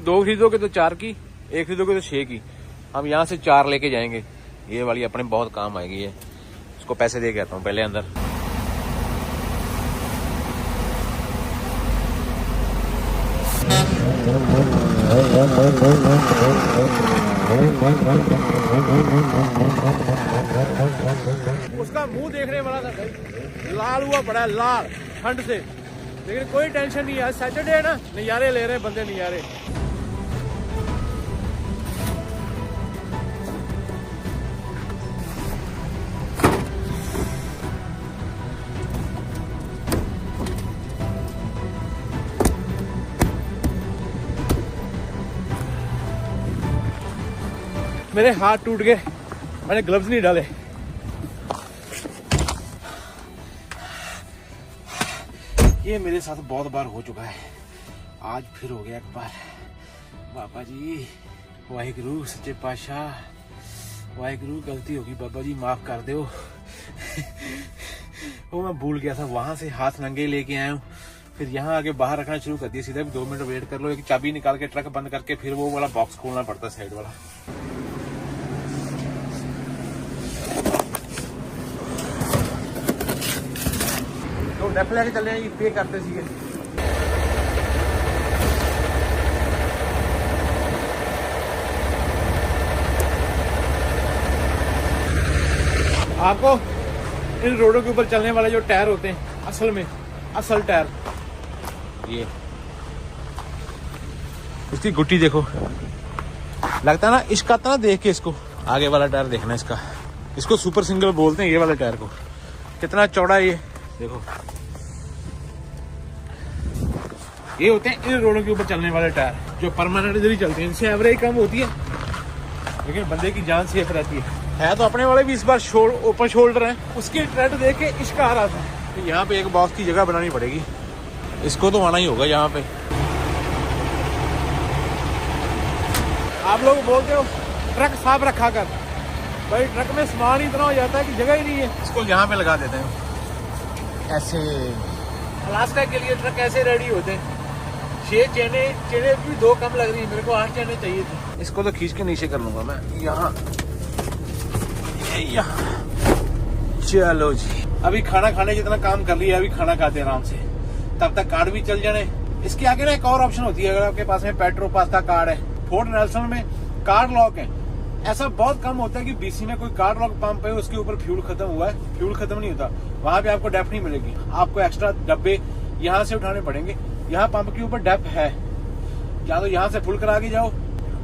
2 खरीदोगे तो 4 की, 1 खरीदोगे तो 6 की। हम यहाँ से 4 लेके जाएंगे, ये वाली अपने बहुत काम आएगी है। इसको पैसे दे के आता हूँ पहले अंदर। उसका मुंह देखने वाला था भाई, लाल हुआ पड़ा है, लाल ठंड से, लेकिन कोई टेंशन नहीं है। सैटरडे है ना, नज़ारे ले रहे बंदे, नज़ारे। मेरे हाथ टूट गए, मैंने ग्लव्स नहीं डाले। ये मेरे साथ बहुत बार हो चुका है, आज फिर हो गया एक बार। बाबा जी वाहिगुरु सच्चे पातशाह, वाहिगुरु गलती होगी बाबा जी माफ कर दो। वो मैं भूल गया था, वहां से हाथ नंगे लेके आया हूँ, फिर यहाँ आके बाहर रखना शुरू कर दिया। सीधा 2 मिनट वेट कर लो, एक चाबी निकाल के ट्रक बंद करके फिर वो वाला बॉक्स खोलना पड़ता है साइड वाला। तो डेफ लेके चले हैं, पे करते सीगे। आपको इन रोडों के ऊपर चलने वाले जो टायर होते हैं, असल टायर, ये इसकी गुट्टी देखो, लगता है ना इश्क आता ना देख के। इसको आगे वाला टायर देखना इसका, इसको सुपर सिंगल बोलते हैं ये वाले टायर को। कितना चौड़ा है ये देखो। ये होते हैं इन रोडों के ऊपर चलने वाले टायर जो परमानेंटली चलते हैं। इनसे एवरेज कम होती है लेकिन बंदे की जान सेफ रहती है। तो अपने वाले भी इस बार ओपन शोल्डर हैं, उसकी ट्रेंड देख के इश्क आ रहा था। तो यहाँ पे एक बॉक्स की जगह बनानी पड़ेगी, इसको तो आना ही होगा यहाँ पे। आप लोग बोलते हो ट्रक साफ रखा कर, भाई ट्रक में सामान इतना हो जाता है कि जगह ही नहीं है। इसको यहाँ पे लगा देते हैं ऐसे। अलास्का के लिए ट्रक ऐसे रेडी होते हैं। 6 चेने भी 2 कम लग रही है, मेरे को 8 चेने चाहिए थी। इसको तो खींच के नीचे कर लूंगा मैं यहाँ। चलो जी, अभी खाना खाने जितना काम कर लिया, अभी खाना खाते आराम से, तब तक कार्ड भी चल जाने। इसके आगे ना एक और ऑप्शन होती है, अगर आपके पास में पेट्रो पास का कार्ड है। फोर्ट नेल्सन में कार्ड लॉक है। ऐसा बहुत कम होता है कि बीसी में कोई कार्ड लॉक पंप है, उसके ऊपर फ्यूल खत्म हुआ है, फ्यूल खत्म नहीं होता, वहां पे आपको डेप नहीं मिलेगी। आपको एक्स्ट्रा डब्बे यहाँ से उठाने पड़ेंगे। यहाँ पंप के ऊपर डेप है, या तो यहाँ से फुल करा के जाओ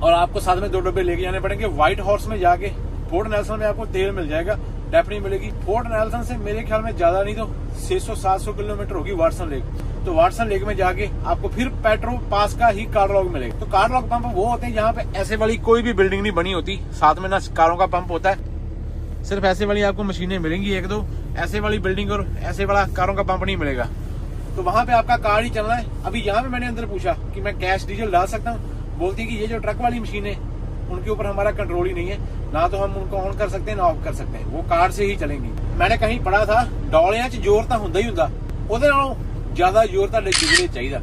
और आपको साथ में 2 डब्बे लेके जाने पड़ेंगे। व्हाइट हॉर्स में जाके फोर्ट नेल्सन में आपको तेल मिल जाएगा, डेप नहीं मिलेगी। फोर्ट नेल्सन से मेरे ख्याल में ज्यादा नहीं तो 600-700 किलोमीटर होगी वाटसन लेक। तो वाटसन लेक में जाके आपको फिर पेट्रोल पास का ही कार्ड लॉक मिलेगा। तो कार्ड लॉक पंप वो होते हैं जहाँ पे ऐसे वाली कोई भी बिल्डिंग नहीं बनी होती, साथ में ना कारों का पंप होता है। सिर्फ ऐसे वाली आपको मशीनें मिलेंगी 1-2, ऐसे वाली बिल्डिंग और ऐसे वाला कारों का पंप नहीं मिलेगा। तो वहां पे आपका कार्ड ही चलना है। अभी यहाँ पे मैंने अंदर पूछा कि मैं कैश डीजल डाल सकता हूँ, बोलती है कि ये जो ट्रक वाली मशीन है उनके ऊपर हमारा कंट्रोल ही नहीं है, ना तो हम उनको ऑन कर सकते हैं ना ऑफ कर सकते हैं, वो कार्ड से ही चलेंगी। मैंने कहीं पढ़ा था डौलियां च जोर तो हुंदा ही हुंदा, ओदे नालों ज्यादा जोर तो जिगरे चाहिए।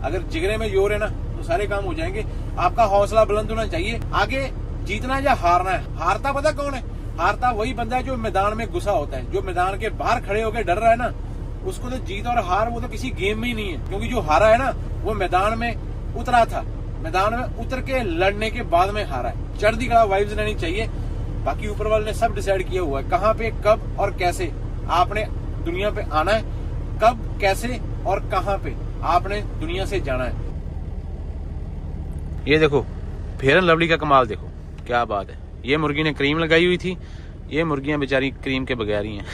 अगर जिगरे में जोर है ना तो सारे काम हो जाएंगे। आपका हौसला बुलंद होना चाहिए। आगे जीतना या हारना है। हारता पता कौन है? हारता वही बंदा है जो मैदान में घुसा होता है, जो मैदान के बाहर खड़े होकर डर रहा है ना, उसको तो जीत और हार वो तो किसी गेम में ही नहीं है। क्योंकि जो हारा है ना वो मैदान में उतरा था, मैदान में उतर के लड़ने के बाद में हारा है। चढ़ती कड़ा वाइब्स रहनी चाहिए। बाकी ऊपर वाले ने सब डिसाइड किया हुआ है कहाँ पे, कब और कैसे आपने दुनिया पे आना है, कब कैसे और कहाँ पे आपने दुनिया से जाना है। ये देखो फेयर एंड लवली का कमाल देखो, क्या बात है। ये मुर्गी ने क्रीम लगाई हुई थी, ये मुर्गियां बेचारी क्रीम के बगैर ही हैं।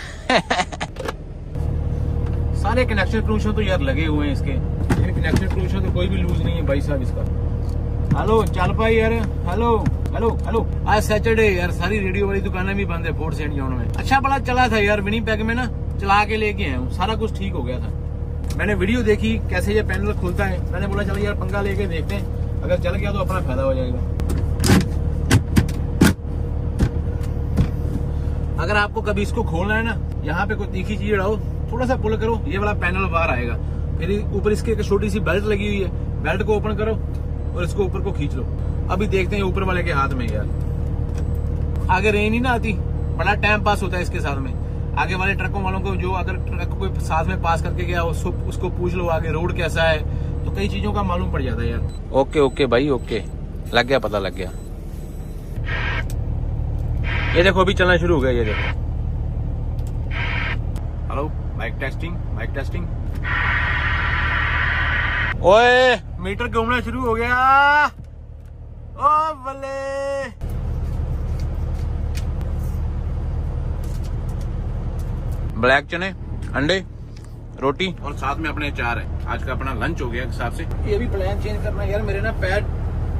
सारे कनेक्शन तो यार लगे हुए हैं इसके, लेकिन कनेक्शन तो कोई भी लूज नहीं है भाई साहब इसका। हेलो चल पाई यार, हेलो हेलो हेलो। आज सैटरडे यार, सारी रेडियो वाली दुकानें भी बंद है फोर्ट सेंट जॉन में। अच्छा बड़ा चला था यार, विनिपेग में ना चला के लेके आया हूँ, सारा कुछ ठीक हो गया था। मैंने वीडियो देखी कैसे ये पैनल खुलता है, मैंने बोला चलो यार पंगा लेके देखते हैं, अगर चल गया तो अपना फायदा हो जाएगा। अगर आपको कभी इसको खोलना है ना, यहाँ पे कोई तीखी चीज डालो, थोड़ा सा पुल करो, ये वाला पैनल बाहर आएगा। फिर ऊपर इसके एक छोटी सी बेल्ट लगी हुई है, बेल्ट को ओपन करो और इसको ऊपर को खींच लो। अभी देखते हैं ऊपर वाले के हाथ में यार। आगे रेंज नहीं ना आती, बड़ा टाइम पास होता है इसके साथ में। आगे वाले ट्रकों वालों को, जो अगर ट्रक कोई साथ में पास करके गया उसको पूछ लो आगे रोड कैसा है, तो कई चीजों का मालूम पड़ जाता है यार। ओके ओके भाई ओके, लग गया पता लग गया। ये देखो अभी चलना शुरू हो गया, ये देखो। Hello mic testing, mic testing. ओए मीटर घूमना शुरू हो गया, ओ बल्ले। ब्लैक चने, अंडे, रोटी और साथ में अपने अचार है। आज का अपना लंच हो गया हिसाब से। ये भी प्लान चेंज करना है यार, मेरे ना पैर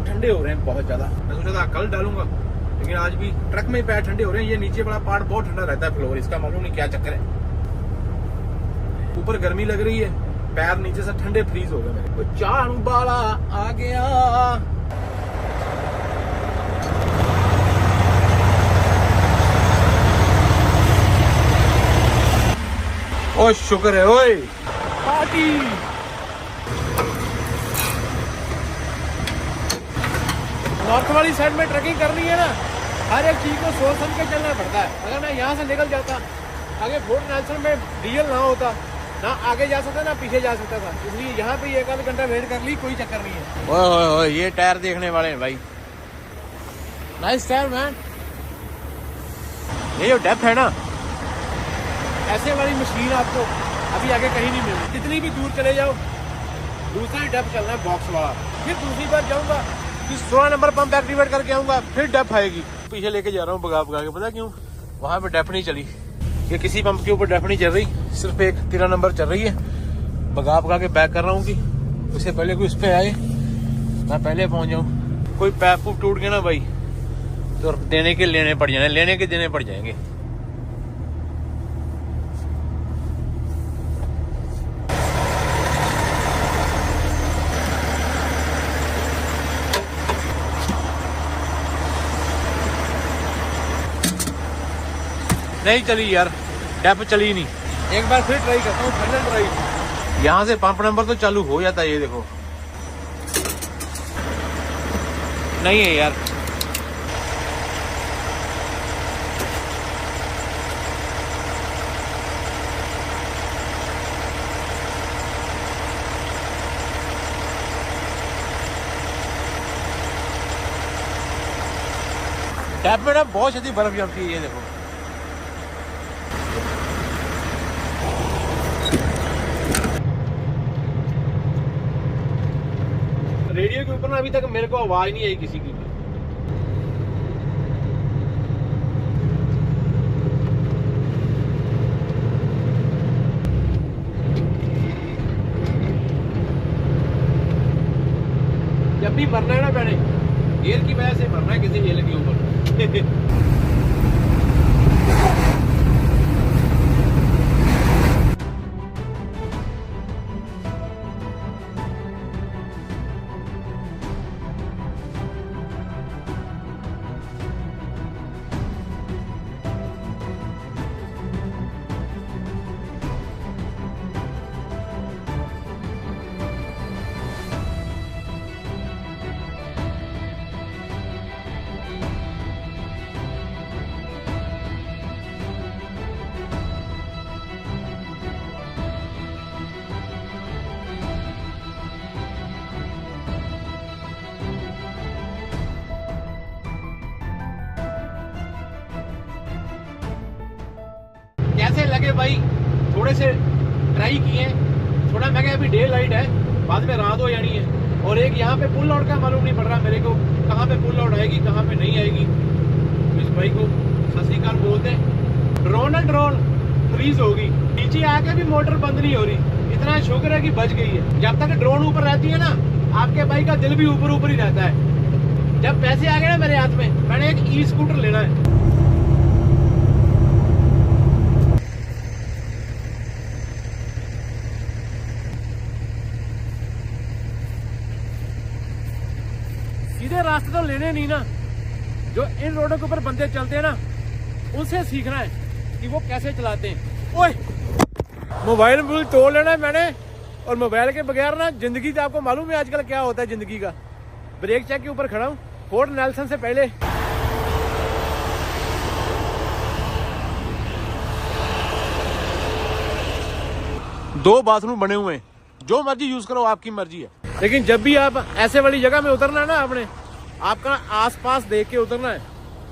ठंडे हो रहे हैं बहुत ज्यादा। मैं सोचा था कल डालूंगा, लेकिन आज भी ट्रक में पैर ठंडे हो रहे हैं। ये नीचे वाला पार्ट बहुत ठंडा रहता है, फ्लोर, इसका मालूम नहीं क्या चक्कर है। ऊपर गर्मी लग रही है, पैर नीचे से ठंडे फ्रीज हो गए मेरे। तो चाणू बाला आ गया। ओ शुक्र है, ओए पार्टी। नॉर्थ वाली साइड में ट्रकिंग करनी है ना, हर एक चीज को सोच समझ के चलना पड़ता है। अगर मैं यहाँ से निकल जाता, आगे फोर्ट नेल्सन में डीजल ना होता ना आगे जा सकता ना पीछे जा सकता था, इसलिए यहाँ पे एक आध घंटा वेट कर ली, कोई चक्कर नहीं है। ओए ये टायर देखने वाले हैं भाई, नाइस टायर मैन। ये जो डेप्थ है ना, ऐसे वाली मशीन आपको अभी आगे कहीं नहीं मिलेगी। जितनी भी दूर चले जाओ दूसरा ही डेप्थ चलना है बॉक्स वाला। फिर दूसरी बार जाऊंगा, फिर 16 नंबर पंप एक्टिवेट करके आऊंगा, फिर डेप्थ आएगी। पीछे लेके जा रहा हूँ भगा भगा के, पता क्यों? वहां पे डेप्थ नहीं चली, ये किसी पंप के ऊपर डेप्थ नहीं चल रही, सिर्फ एक 13 नंबर चल रही है। भगा भगा के बैक कर रहा हूँ कि उससे पहले कोई इस पे आए मैं पहले पहुंच जाऊँ। कोई पैप पूप टूट गया ना भाई तो देने के लेने पड़ जाएंगे, लेने के देने पड़ जाएंगे। नहीं चली यार, डेप चली नहीं। एक बार फिर ट्राई करता हूँ, फाइनल ट्राई। यहाँ से पंप नंबर तो चालू हो जाता है, ये देखो। नहीं है यार, टैप में ना बहुत छेती बर्फ जमती है, ये देखो। रेडियो के ऊपर ना अभी तक मेरे को आवाज नहीं आई किसी की। जब भी मरना है ना मैंने, गियर की वजह से मरना है किसी हिल के ऊपर। कैसे लगे भाई? थोड़े से ट्राई किए, थोड़ा मैं अभी डे लाइट है, बाद में रात हो जानी है। और एक यहाँ पे पुल आउट का मालूम नहीं पड़ रहा मेरे को, कहाँ पे पुल आउट आएगी कहाँ पे नहीं आएगी। इस भाई को सत श्री अकाल बोलते हैं। ड्रोन है, ड्रोन फ्रीज होगी, नीचे आके भी मोटर बंद नहीं हो रही। इतना शुक्र है कि बच गई है। जब तक ड्रोन ऊपर रहती है ना, आपके भाई का दिल भी ऊपर ऊपर ही रहता है। जब पैसे आ गए ना मेरे हाथ में, मैंने एक ई स्कूटर लेना है। सीधे रास्ते तो लेने नहीं ना, जो इन रोडों के ऊपर बंदे चलते हैं ना, उनसे सीखना है कि वो कैसे चलाते हैं। ओए, मोबाइल बिल्कुल तोड़ लेना है मैंने। और मोबाइल के बगैर ना जिंदगी तो आपको मालूम है आजकल क्या होता है जिंदगी का। ब्रेक चेक के ऊपर खड़ा हूँ, फोर्ट नेल्सन से पहले। दो बाथरूम बने हुए हैं, जो मर्जी यूज करो, आपकी मर्जी है। लेकिन जब भी आप ऐसे वाली जगह में उतरना है ना, आपने आपका आसपास देख के उतरना है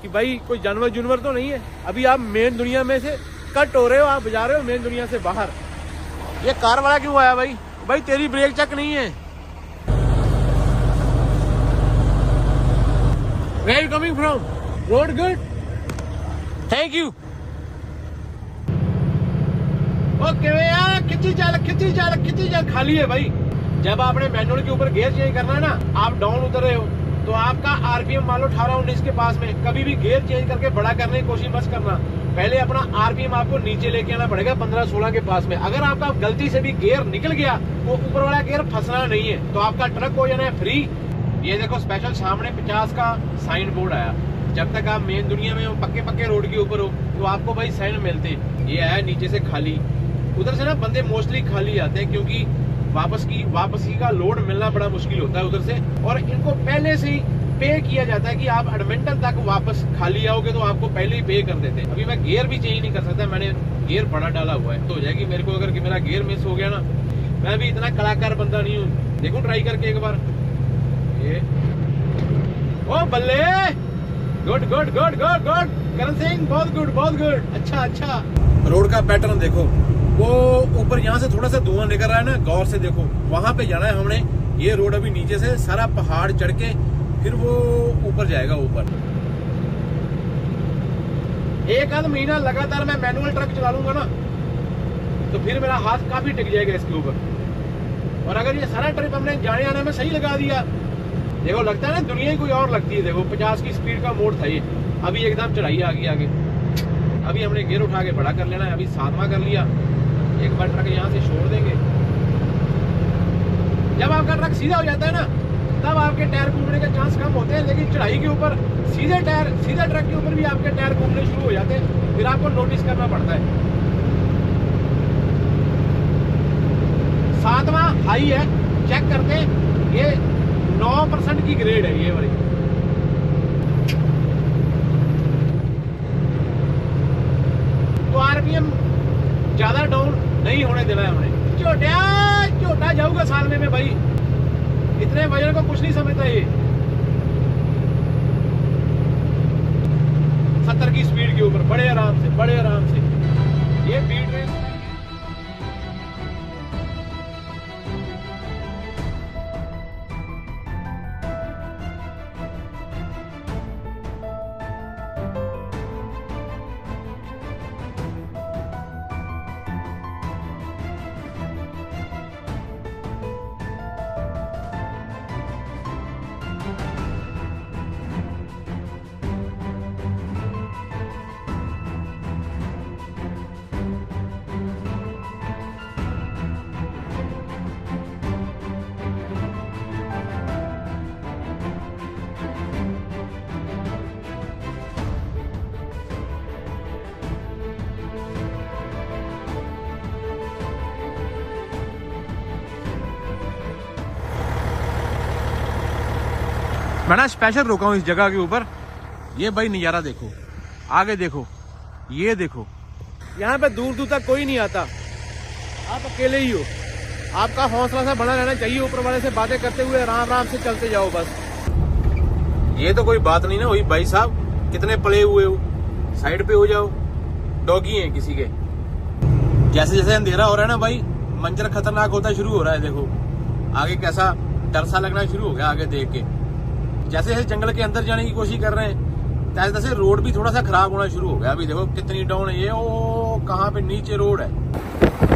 कि भाई कोई जानवर जुनवर तो नहीं है। अभी आप मेन दुनिया में से कट हो रहे हो, आप जा रहे हो मेन दुनिया से बाहर। ये कार वाला क्यों आया भाई? भाई तेरी ब्रेक चेक नहीं है। Where are you coming from? Road good? Thank you. Okay भैया, खिंची चाल खाली है भाई। जब आपने मैनुअल के ऊपर गियर चेंज करना है ना, आप डाउन उतर रहे हो तो आपका आरपीएम मान लो 18-19 के पास में, कभी भी गियर चेंज करके बड़ा करने की कोशिश मत करना। पहले अपना आरपीएम आपको नीचे लेके आना पड़ेगा 15-16 के पास में। अगर आपका गलती से भी गियर निकल गया तो ऊपर वाला गियर फंसना नहीं है, तो आपका ट्रक हो जाना है फ्री। ये देखो स्पेशल सामने 50 का साइन बोर्ड आया। जब तक आप मेन दुनिया में हो, पक्के रोड के ऊपर हो, तो आपको भाई साइन मिलते हैं। ये है नीचे से खाली, उधर से ना बंदे मोस्टली खाली आते हैं, क्योंकि वापसी का लोड मिलना बड़ा मुश्किल होता है उधर से। और इनको पहले से ही पे किया जाता है कि आप एडमिंटन तक वापस खाली आओगे तो आपको पहले ही पे कर देते हैं। अभी मैं गियर भी चेंज नहीं कर सकता, मैंने गियर बड़ा डाला हुआ है तो हो जाएगी मेरे को, अगर कि मेरा गियर मिस हो गया ना, मैं भी इतना कलाकार बंदा नहीं हूँ। देखो ट्राई करके एक बार ये, ओ बल्ले, good good good good good Karan Singh, बहुत गुड बहुत गुड, अच्छा अच्छा। रोड का पैटर्न देखो, वो ऊपर यहाँ से थोड़ा सा धुआं निकल रहा है ना, गौर से देखो, वहां पे जाना है हमने। ये रोड अभी नीचे से सारा पहाड़ चढ़ के फिर वो ऊपर जाएगा ऊपर। एक आध महीना लगातार मैं मैनुअल ट्रक चला लूंगा ना तो फिर मेरा हाथ काफी टिक जाएगा इसके ऊपर। और अगर ये सारा ट्रिप हमने जाने आने में सही लगा दिया, देखो लगता है ना दुनिया ही कोई और लगती है। देखो 50 की स्पीड का मोड़ था ये, अभी एकदम चढ़ाई आ गई आगे। अभी हमने गियर उठा के बड़ा कर लेना है, अभी 7वां कर लिया। एक बार ट्रक यहाँ से छोड़ देंगे। जब आपका ट्रक सीधा हो जाता है ना तब आपके टायर घूमने के चांस कम होते हैं, लेकिन चढ़ाई के ऊपर सीधे ट्रक के ऊपर भी आपके टायर घूमने शुरू हो जाते हैं, फिर आपको नोटिस करना पड़ता है। 7वां हाई है, चेक करते हैं, ये 9% की ग्रेड है ये वाली। तो आरपीएम ज्यादा डाउन नहीं होने देना है हमने। छोटा जाऊंगा सालने में भाई, इतने वजन को कुछ नहीं समझता ये। 70 की स्पीड के ऊपर बड़े आराम से ये बीट रेस। मैं ना स्पेशल रुका हूँ इस जगह के ऊपर। ये भाई नज़ारा देखो, आगे देखो, ये देखो, यहाँ पे दूर दूर तक कोई नहीं आता, आप अकेले ही हो। आपका हौसला सा बना रहना चाहिए, ऊपर वाले से बातें करते हुए आराम से चलते जाओ बस। ये तो कोई बात नहीं ना हुई भाई साहब, कितने पले हुए हो, साइड पे हो जाओ, डॉगी हैं किसी के। जैसे जैसे अंधेरा हो रहा है ना भाई, मंजर खतरनाक होता शुरू हो रहा है। देखो आगे कैसा डर सा लगना शुरू हो गया आगे देख के। जैसे जैसे जंगल के अंदर जाने की कोशिश कर रहे हैं तैसे तैसे रोड भी थोड़ा सा खराब होना शुरू हो गया। अभी देखो कितनी डाउन है ये, ओ कहाँ पे नीचे रोड है।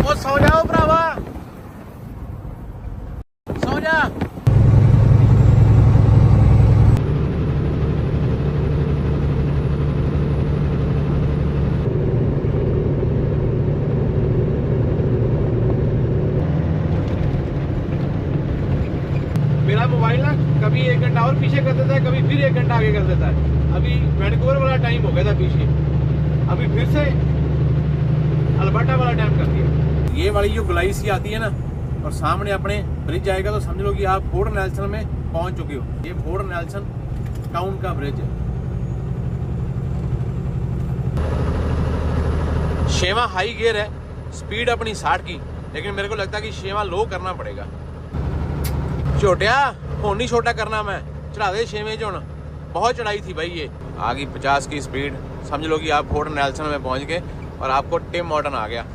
ओ सो जाओ भरावा, सो जा। मेरा मोबाइल ना कभी 1 घंटा और पीछे कर देता है, कभी फिर 1 घंटा आगे कर देता है। अभी वैनकूवर वाला टाइम हो गया था पीछे, अभी फिर से अल्बर्टा वाला टाइम कर दिया। ये वाली जो गुलाई सी आती है ना और सामने अपने ब्रिज आएगा तो समझ लो कि आप फोर्ट नेल्सन में पहुंच चुके हो। ये फोर्ट नेल्सन टाउन का ब्रिज है। 6वां हाई गियर है, स्पीड अपनी 60 की, लेकिन मेरे को लगता है कि 6वां लो करना पड़ेगा। छोटिया हुन नहीं छोटा करना, मैं चढ़ा दे 6वें च हुन, बहुत चढ़ाई थी भाई ये। आ गई 50 की स्पीड, समझ लो कि आप फोर्ट नेल्सन में पहुंच गए और आपको टिम हॉर्टन आ गया।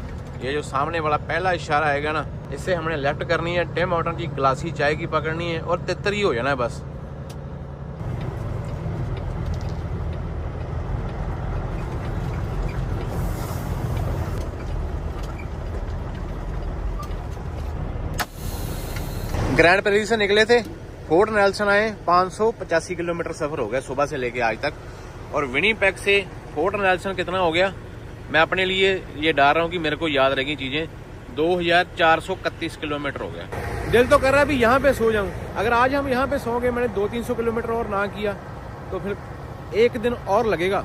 ये जो सामने वाला पहला इशारा आएगा ना, इससे हमने लेफ्ट करनी है, टिम हॉर्टन की ग्लासी चाय की पकड़नी है और तितरी हो जाना है बस। ग्रैंड प्रेरी से निकले थे, फोर्ट नेल्सन आए, 585 किलोमीटर सफर हो गया सुबह से लेके आज तक। और विनीपेग से फोर्ट नेल्सन कितना हो गया, मैं अपने लिए ये डाल रहा हूँ कि मेरे को याद रहेगी चीजें। 2431 किलोमीटर हो गया। दिल तो कर रहा है भी यहाँ पे सो जाऊं। अगर आज हम यहाँ पे सो गए, मैंने 200-300 किलोमीटर और ना किया तो फिर 1 दिन और लगेगा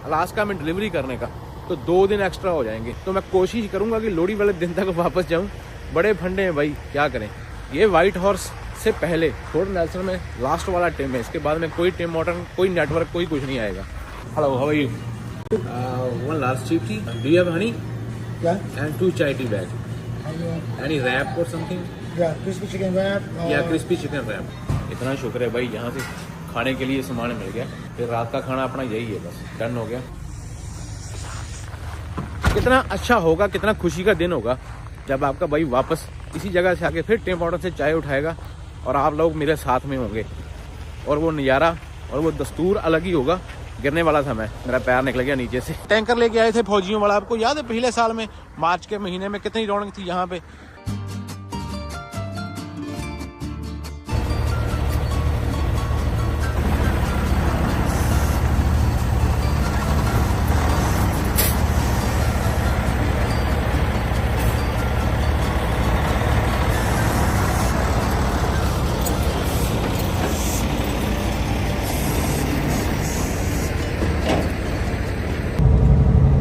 अलास्का में डिलीवरी करने का, तो 2 दिन एक्स्ट्रा हो जाएंगे। तो मैं कोशिश करूंगा कि लोहड़ी वाले दिन तक वापस जाऊं। बड़े फंडे हैं भाई, क्या करें। ये व्हाइट हॉर्स इससे पहले फोर्ट नेल्सन में लास्ट वाला टिम है, इसके बाद में कोई टिम मॉर्टन, कोई नेटवर्क, कोई कुछ नहीं आएगा। Hello, how are you? One last cheap tea, do you have honey? And 2 chai tea bag, any wrap or something? crispy chicken wrap. Crispy chicken wrap. इतना शुक्र है भाई, यहाँ से खाने के लिए सामान मिल गया, फिर रात का खाना अपना यही है, बस डन हो गया। कितना अच्छा होगा, कितना खुशी का दिन होगा जब आपका भाई वापस इसी जगह से आके फिर टिम हॉर्टन से चाय उठाएगा और आप लोग मेरे साथ में होंगे, और वो नज़ारा और वो दस्तूर अलग ही होगा। गिरने वाला था मैं, मेरा पैर निकल गया नीचे से। टैंकर लेके आए थे फौजियों वाला, आपको याद है पिछले साल में मार्च के महीने में कितनी रौनक थी यहाँ पे।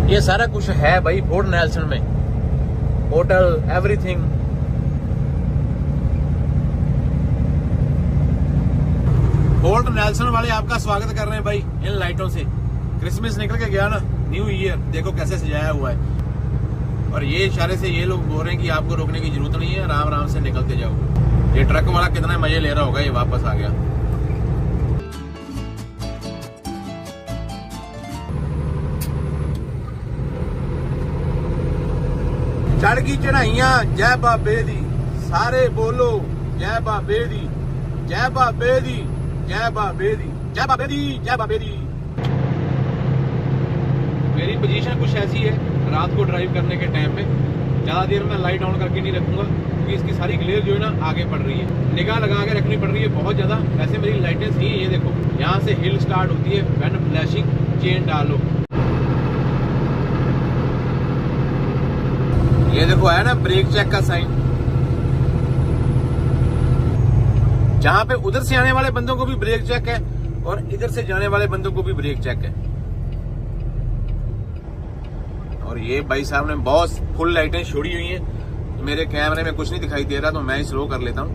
ये सारा कुछ है भाई फोर्ट नेल्सन में, होटल, एवरीथिंग। फोर्ट नेल्सन वाले आपका स्वागत कर रहे हैं भाई इन लाइटों से। क्रिसमस निकल के गया ना, न्यू ईयर देखो कैसे सजाया हुआ है, और ये इशारे से ये लोग बोल रहे हैं कि आपको रोकने की जरूरत नहीं है, आराम आराम से निकलते जाओ। ये ट्रक वाला कितना मजे ले रहा होगा, ये वापस आ गया। चढ़ की चढ़ाइयां जय बाबे दी, सारे बोलो जय बाबे दी, जय बाबे दी, जय बाबे दी, जय बाबे दी, जय बाबे दी। मेरी पोजीशन कुछ ऐसी है रात को ड्राइव करने के टाइम में, ज्यादा देर मैं लाइट ऑन करके नहीं रखूंगा क्योंकि इसकी सारी ग्लेयर जो है ना आगे पड़ रही है, निगाह लगा के रखनी पड़ रही है बहुत ज्यादा। वैसे मेरी लाइटें सही है, ये देखो यहाँ से हिल स्टार्ट होती है, व्हेन फ्लैशिंग चेन डालो। ये देखो है ना ब्रेक चेक का साइन, जहां पे उधर से आने वाले बंदों को भी ब्रेक चेक है और इधर से जाने वाले बंदों को भी ब्रेक चेक है। और ये भाई साहब ने बहुत फुल लाइटें छोड़ी हुई हैं, तो मेरे कैमरे में कुछ नहीं दिखाई दे रहा, तो मैं स्लो कर लेता हूं।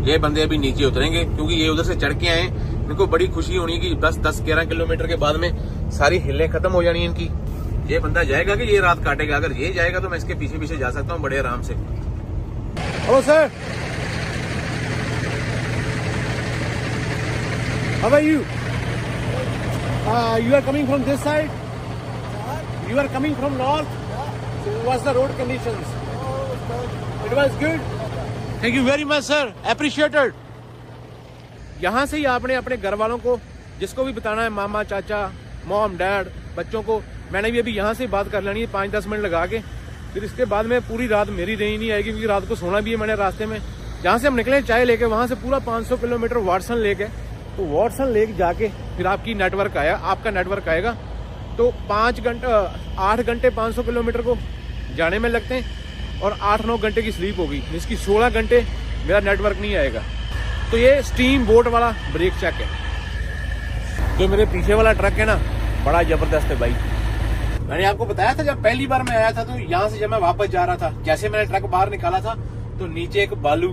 ये बंदे अभी नीचे उतरेंगे क्योंकि ये उधर से चढ़ के आए। इनको बड़ी खुशी होनी कि बस 10-11 किलोमीटर के बाद में सारी हिलें खत्म हो जानी इनकी। ये बंदा जाएगा कि ये रात काटेगा, अगर ये जाएगा तो मैं इसके पीछे पीछे जा सकता हूँ बड़े आराम से। Hello sir, how are you? You are coming from this side? You are coming from north? So what's the road conditions? It was good? Thank you very much sir, appreciated. यहाँ से ही आपने अपने घर वालों को, जिसको भी बताना है, मामा, चाचा, मॉम, डैड, बच्चों को, मैंने भी अभी यहाँ से बात कर लेनी है 5-10 मिनट लगा के। फिर इसके बाद में पूरी रात मेरी रही नहीं आएगी क्योंकि रात को सोना भी है मैंने रास्ते में। जहाँ से हम निकले चाय लेके, वहाँ से पूरा 500 किलोमीटर वाटसन लेक है, तो वाटसन लेक जाके फिर आपका नेटवर्क आएगा। तो 8 घंटे 500 किलोमीटर को जाने में लगते हैं और 8-9 घंटे की स्लीप होगी, जिसकी 16 घंटे मेरा नेटवर्क नहीं आएगा। तो ये स्टीम बोट वाला ब्रेक चेक है। जो मेरे पीछे वाला ट्रक है ना, बड़ा जबरदस्त है भाई। मैंने आपको बताया था जब पहली बार मैं आया था, तो यहाँ से जब मैं वापस जा रहा था, जैसे मैंने ट्रक बाहर निकाला था तो नीचे एक बालू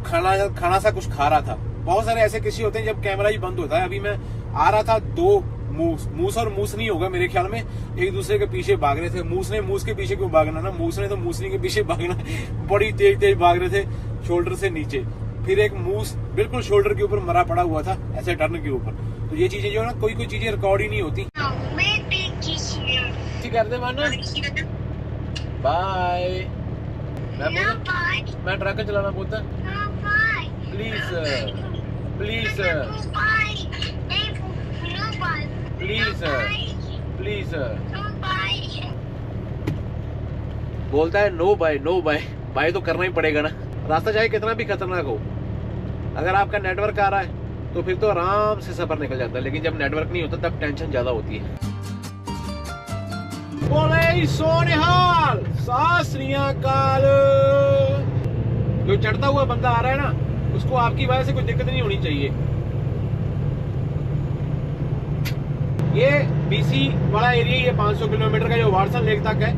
खाना सा कुछ खा रहा था। बहुत सारे ऐसे किसी होते हैं जब कैमरा ही बंद होता है। अभी मैं आ रहा था, 2 मूस और मूस नहीं होगा मेरे ख्याल में, एक दूसरे के पीछे भाग रहे थे। मूस ने मूस के पीछे क्यों भागना ना, मूस ने तो मूसनी के पीछे भागना। बड़ी तेज तेज भाग रहे थे शोल्डर से नीचे। फिर एक मूस बिल्कुल शोल्डर के ऊपर मरा पड़ा हुआ था, ऐसे टर्न के ऊपर। तो ये चीजें जो है ना, कोई चीजें रिकॉर्ड ही नहीं होती। कर दे मानो बाय। मैं ट्रक चलाना बोलता, प्लीज प्लीज प्लीज प्लीज बोलता है no bye, no bye. Bye तो करना ही पड़ेगा ना, रास्ता चाहे कितना भी खतरनाक हो। अगर आपका नेटवर्क आ रहा है तो फिर तो आराम से सफर निकल जाता है, लेकिन जब नेटवर्क नहीं होता तब टेंशन ज्यादा होती है। बोले सोनिहाल, सत श्री अकाल। जो चढ़ता हुआ बंदा आ रहा है ना, उसको आपकी वजह से कोई दिक्कत नहीं होनी चाहिए। ये BC वाला एरिया ही है 500 किलोमीटर का, जो वाटसन लेक तक है।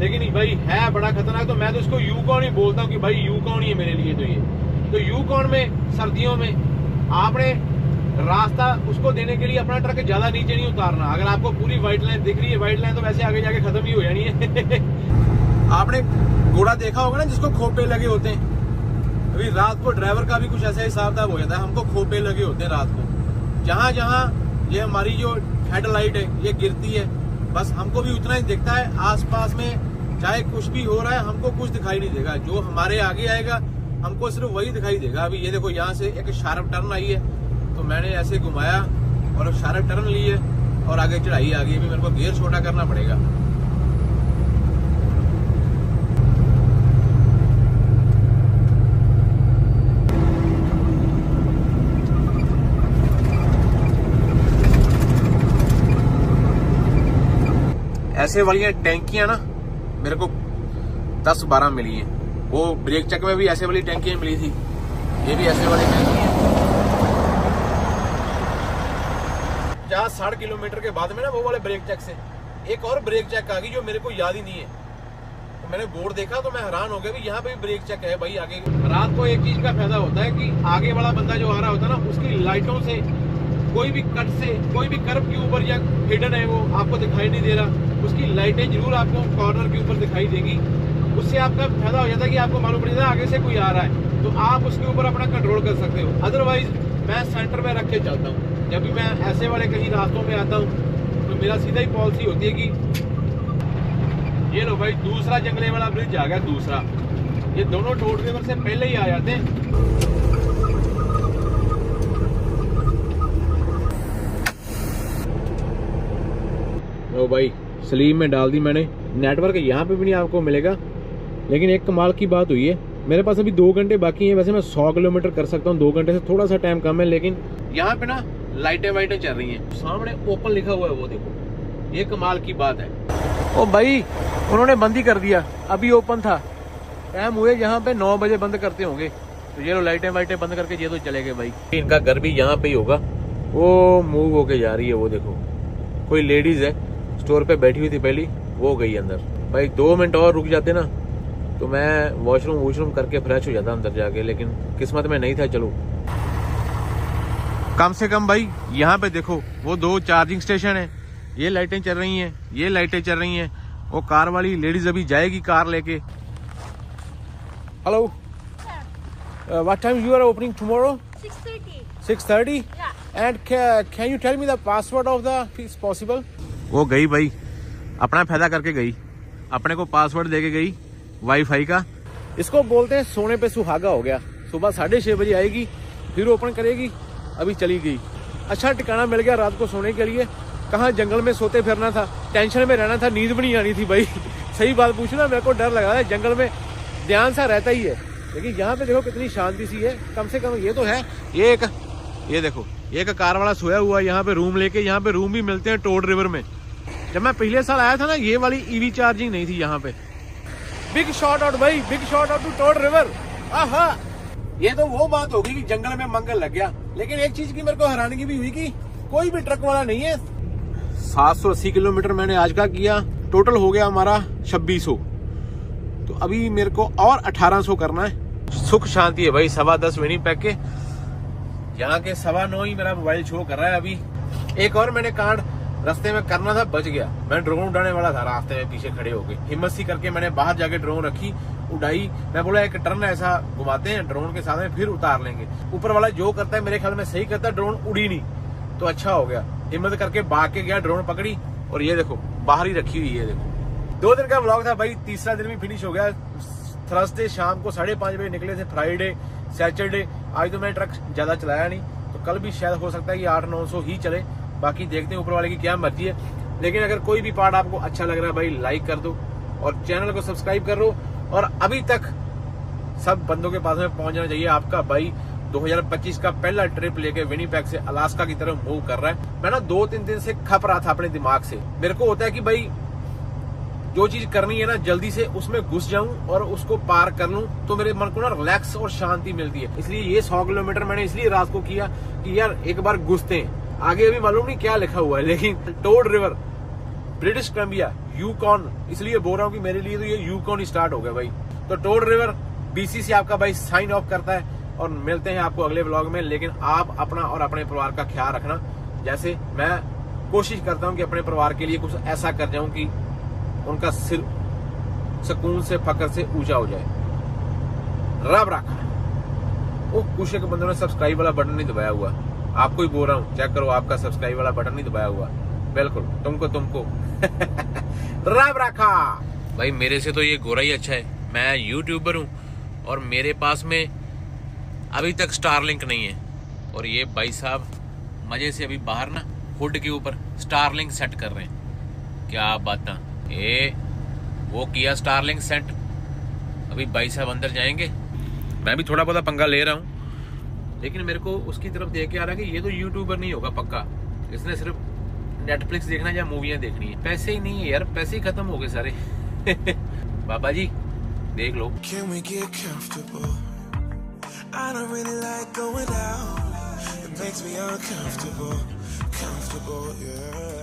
लेकिन भाई है बड़ा खतरनाक, तो मैं तो इसको यूकॉन ही बोलता हूँ कि भाई यूकॉन ही है मेरे लिए। तो यूकॉन में सर्दियों में आपने रास्ता उसको देने के लिए अपना ट्रक ज्यादा नीचे नहीं उतारना। अगर आपको पूरी व्हाइट लाइन दिख रही है, व्हाइट लाइन तो वैसे आगे जाके खत्म ही हो जानी है। आपने घोड़ा देखा होगा ना जिसको खोपे लगे होते हैं। अभी रात को ड्राइवर का भी कुछ ऐसा हिसाब किताब हो जाता है, हमको खोपे लगे होते हैं रात को। जहां जहां ये हमारी जो हेडलाइट है ये गिरती है, बस हमको भी उतना ही दिखता है। आसपास में चाहे कुछ भी हो रहा है हमको कुछ दिखाई नहीं देगा, जो हमारे आगे आएगा हमको सिर्फ वही दिखाई देगा। अभी ये देखो यहाँ से एक शार्प टर्न आई है, तो मैंने ऐसे घुमाया और शार्प टर्न ली है और आगे चढ़ाई आ गई। अभी मेरे को गियर छोटा करना पड़ेगा। ऐसे वाली टैंकियां ना मेरे को 10-12 मिली है। वो ब्रेक चेक में भी ऐसे वाली टैंकियां मिली थी, ये भी ऐसे वाली टैंकी है। 60 किलोमीटर के बाद में ना वो वाले ब्रेक चेक से एक और ब्रेक चेक आ गई जो मेरे को याद ही नहीं है। तो मैंने बोर्ड देखा तो मैं हैरान हो गया भी यहाँ पे भी ब्रेक चेक है भाई आगे। रात को एक चीज का फायदा होता है कि आगे वाला बंदा जो आ रहा होता है ना, उसकी लाइटों से कोई भी कट से कोई भी कर्व के ऊपर या हिडन है वो आपको दिखाई नहीं दे रहा, उसकी लाइटें जरूर आपको कॉर्नर के ऊपर दिखाई देगी। उससे आपका फायदा हो जाता है कि आपको मालूम पड़ जाता है आगे से कोई आ रहा है, तो आप उसके ऊपर अपना कंट्रोल कर सकते हो। अदरवाइज मैं सेंटर में रख के चलता हूँ। जब भी मैं ऐसे वाले कहीं रास्तों में आता हूँ तो मेरा सीधा ही पॉलिसी होती है कि ये लो भाई दूसरा जंगले वाला ब्रिज आ गया, दूसरा। ये दोनों टोल रिवर से पहले ही आ जाते हैं। ओ भाई स्लीम में डाल दी मैंने। नेटवर्क यहाँ पे भी नहीं आपको मिलेगा, लेकिन एक कमाल की बात हुई है, मेरे पास अभी 2 घंटे बाकी हैं। वैसे मैं 100 किलोमीटर कर सकता हूँ, 2 घंटे से थोड़ा सा टाइम कम है। लेकिन यहाँ पे ना लाइटें वाइटें चल रही हैं, सामने ओपन लिखा हुआ है वो देखो, ये कमाल की बात है। ओ भाई उन्होंने बंद ही कर दिया, अभी ओपन था। टाइम हुए यहाँ पे 9 बजे बंद करते होंगे, तो ये लो लाइटें वाइटें बंद करके ये तो चले गए भाई। इनका घर भी यहाँ पे ही होगा। वो मूव होके जा रही है, वो देखो कोई लेडीज है स्टोर पे बैठी हुई थी पहली, वो गई अंदर। भाई 2 मिनट और रुक जाते ना तो मैं वॉशरूम करके फ्रेश हो जाता अंदर जाके, लेकिन किस्मत में नहीं था। चलो कम से कम भाई यहाँ पे देखो वो 2 चार्जिंग स्टेशन है, ये लाइटें चल रही हैं, ये लाइटें चल रही हैं। वो कार वाली लेडीज अभी जाएगी कार लेके। Hello, what time you are opening tomorrow? 6:30 and can you tell me the password of the is possible? वो गई भाई, अपना फायदा करके गई, अपने को पासवर्ड देके गई वाईफाई का। इसको बोलते हैं सोने पे सुहागा हो गया। सुबह 6:30 बजे आएगी, फिर ओपन करेगी, अभी चली गई। अच्छा ठिकाना मिल गया रात को सोने के लिए। कहाँ जंगल में सोते फिरना था, टेंशन में रहना था, नींद भी नहीं आनी थी भाई। सही बात पूछू ना, मेरे को डर लगा है। जंगल में ध्यान सा रहता ही है, लेकिन यहाँ पे देखो कितनी शांति सी है। कम से कम ये तो है। ये देखो एक कार वाला सोया हुआ है यहाँ पे रूम लेके। यहाँ पे रूम भी मिलते हैं टोड रिवर में। जब मैं पिछले साल आया था ना, ये वाली ईवी चार्जिंग नहीं थी यहाँ पे। बिग शॉट आउट भाई, big shout out to Toad River. आहा, ये तो वो बात होगी कि जंगल में मंगल लग गया। लेकिन एक चीज की मेरे को हैरानी भी हुई कि कोई भी ट्रक वाला नहीं है। 780 किलोमीटर मैंने आज का किया, टोटल हो गया हमारा 2600। तो अभी मेरे को और 1800 करना है। सुख शांति है भाई। 10:15 विनिपेग के, यहाँ के 9:15 ही मेरा मोबाइल शो कर रहा है। अभी एक और मैंने कांड रास्ते में करना था, बच गया। मैं ड्रोन उड़ाने वाला था, रास्ते में पीछे खड़े हो गए। हिम्मत सी करके मैंने बाहर जाके ड्रोन रखी, उड़ाई। मैं बोला एक टर्न ऐसा घुमाते हैं ड्रोन के साथ में, फिर उतार लेंगे। ऊपर वाला जो करता है मेरे ख्याल में सही करता है, ड्रोन उड़ी नहीं तो अच्छा हो गया। हिम्मत करके भाग के गया, ड्रोन पकड़ी और ये देखो बाहर ही रखी हुई है। देखो 2 दिन का व्लॉग था भाई, तीसरा दिन भी फिनिश हो गया। थर्सडे शाम को 5:30 बजे निकले थे, फ्राइडे सैटरडे। आज तो मैंने ट्रक ज्यादा चलाया नहीं, तो कल भी शायद हो सकता है कि 800-900 ही चले। बाकी देखते हैं ऊपर वाले की क्या मर्जी है। लेकिन अगर कोई भी पार्ट आपको अच्छा लग रहा है भाई, लाइक कर दो और चैनल को सब्सक्राइब कर लो। और अभी तक सब बंदों के पास में पहुंच जाना चाहिए। आपका भाई 2025 का पहला ट्रिप लेके विनिपेग से अलास्का की तरफ मूव कर रहा है। मैं ना 2-3 दिन से खप रहा था अपने दिमाग से। मेरे को होता है कि भाई जो चीज करनी है ना, जल्दी से उसमें घुस जाऊं और उसको पार कर लूं, तो मेरे मन को ना रिलैक्स और शांति मिलती है। इसलिए ये 100 किलोमीटर मैंने इसलिए रात को किया कि यार एक बार घुसते हैं। आगे अभी मालूम नहीं क्या लिखा हुआ है, लेकिन Toad River British Columbia Yukon, इसलिए बोल रहा हूँ कि मेरे लिए तो ये यूकॉन ही स्टार्ट हो गया भाई। तो टोड रिवर BC से आपका भाई साइन ऑफ करता है और मिलते हैं आपको अगले व्लॉग में। लेकिन आप अपना और अपने परिवार का ख्याल रखना, जैसे मैं कोशिश करता हूँ कि अपने परिवार के लिए कुछ ऐसा कर जाऊं कि उनका सिर सुकून से फकर से ऊंचा हो जाए। रब रखा। वो कुछ एक बंदों ने सब्सक्राइब वाला बटन नहीं दबाया हुआ, आपको ही बोल रहा हूँ, चेक करो, आपका सब्सक्राइब वाला बटन नहीं दबाया हुआ, बिल्कुल तुमको रब रखा। भाई मेरे से तो ये गोरा ही अच्छा है, मैं यूट्यूबर हूँ और मेरे पास में अभी तक स्टारलिंक नहीं है। और ये भाई साहब मजे से अभी बाहर ना हुड के ऊपर स्टारलिंक सेट कर रहे हैं। क्या बात है, ये वो किया स्टारलिंक सेट, अभी भाई साहब अंदर जाएंगे। मैं भी थोड़ा बहुत पंगा ले रहा हूँ, लेकिन मेरे को उसकी तरफ देख के आ रहा है कि ये तो यूट्यूबर नहीं होगा पक्का, इसने सिर्फ नेटफ्लिक्स देखना या मूवियाँ देखनी है। पैसे ही नहीं है यार, पैसे ही खत्म हो गए सारे। बाबा जी देख लो। Can we get comfortable? I don't really like going out. It makes me uncomfortable, yeah.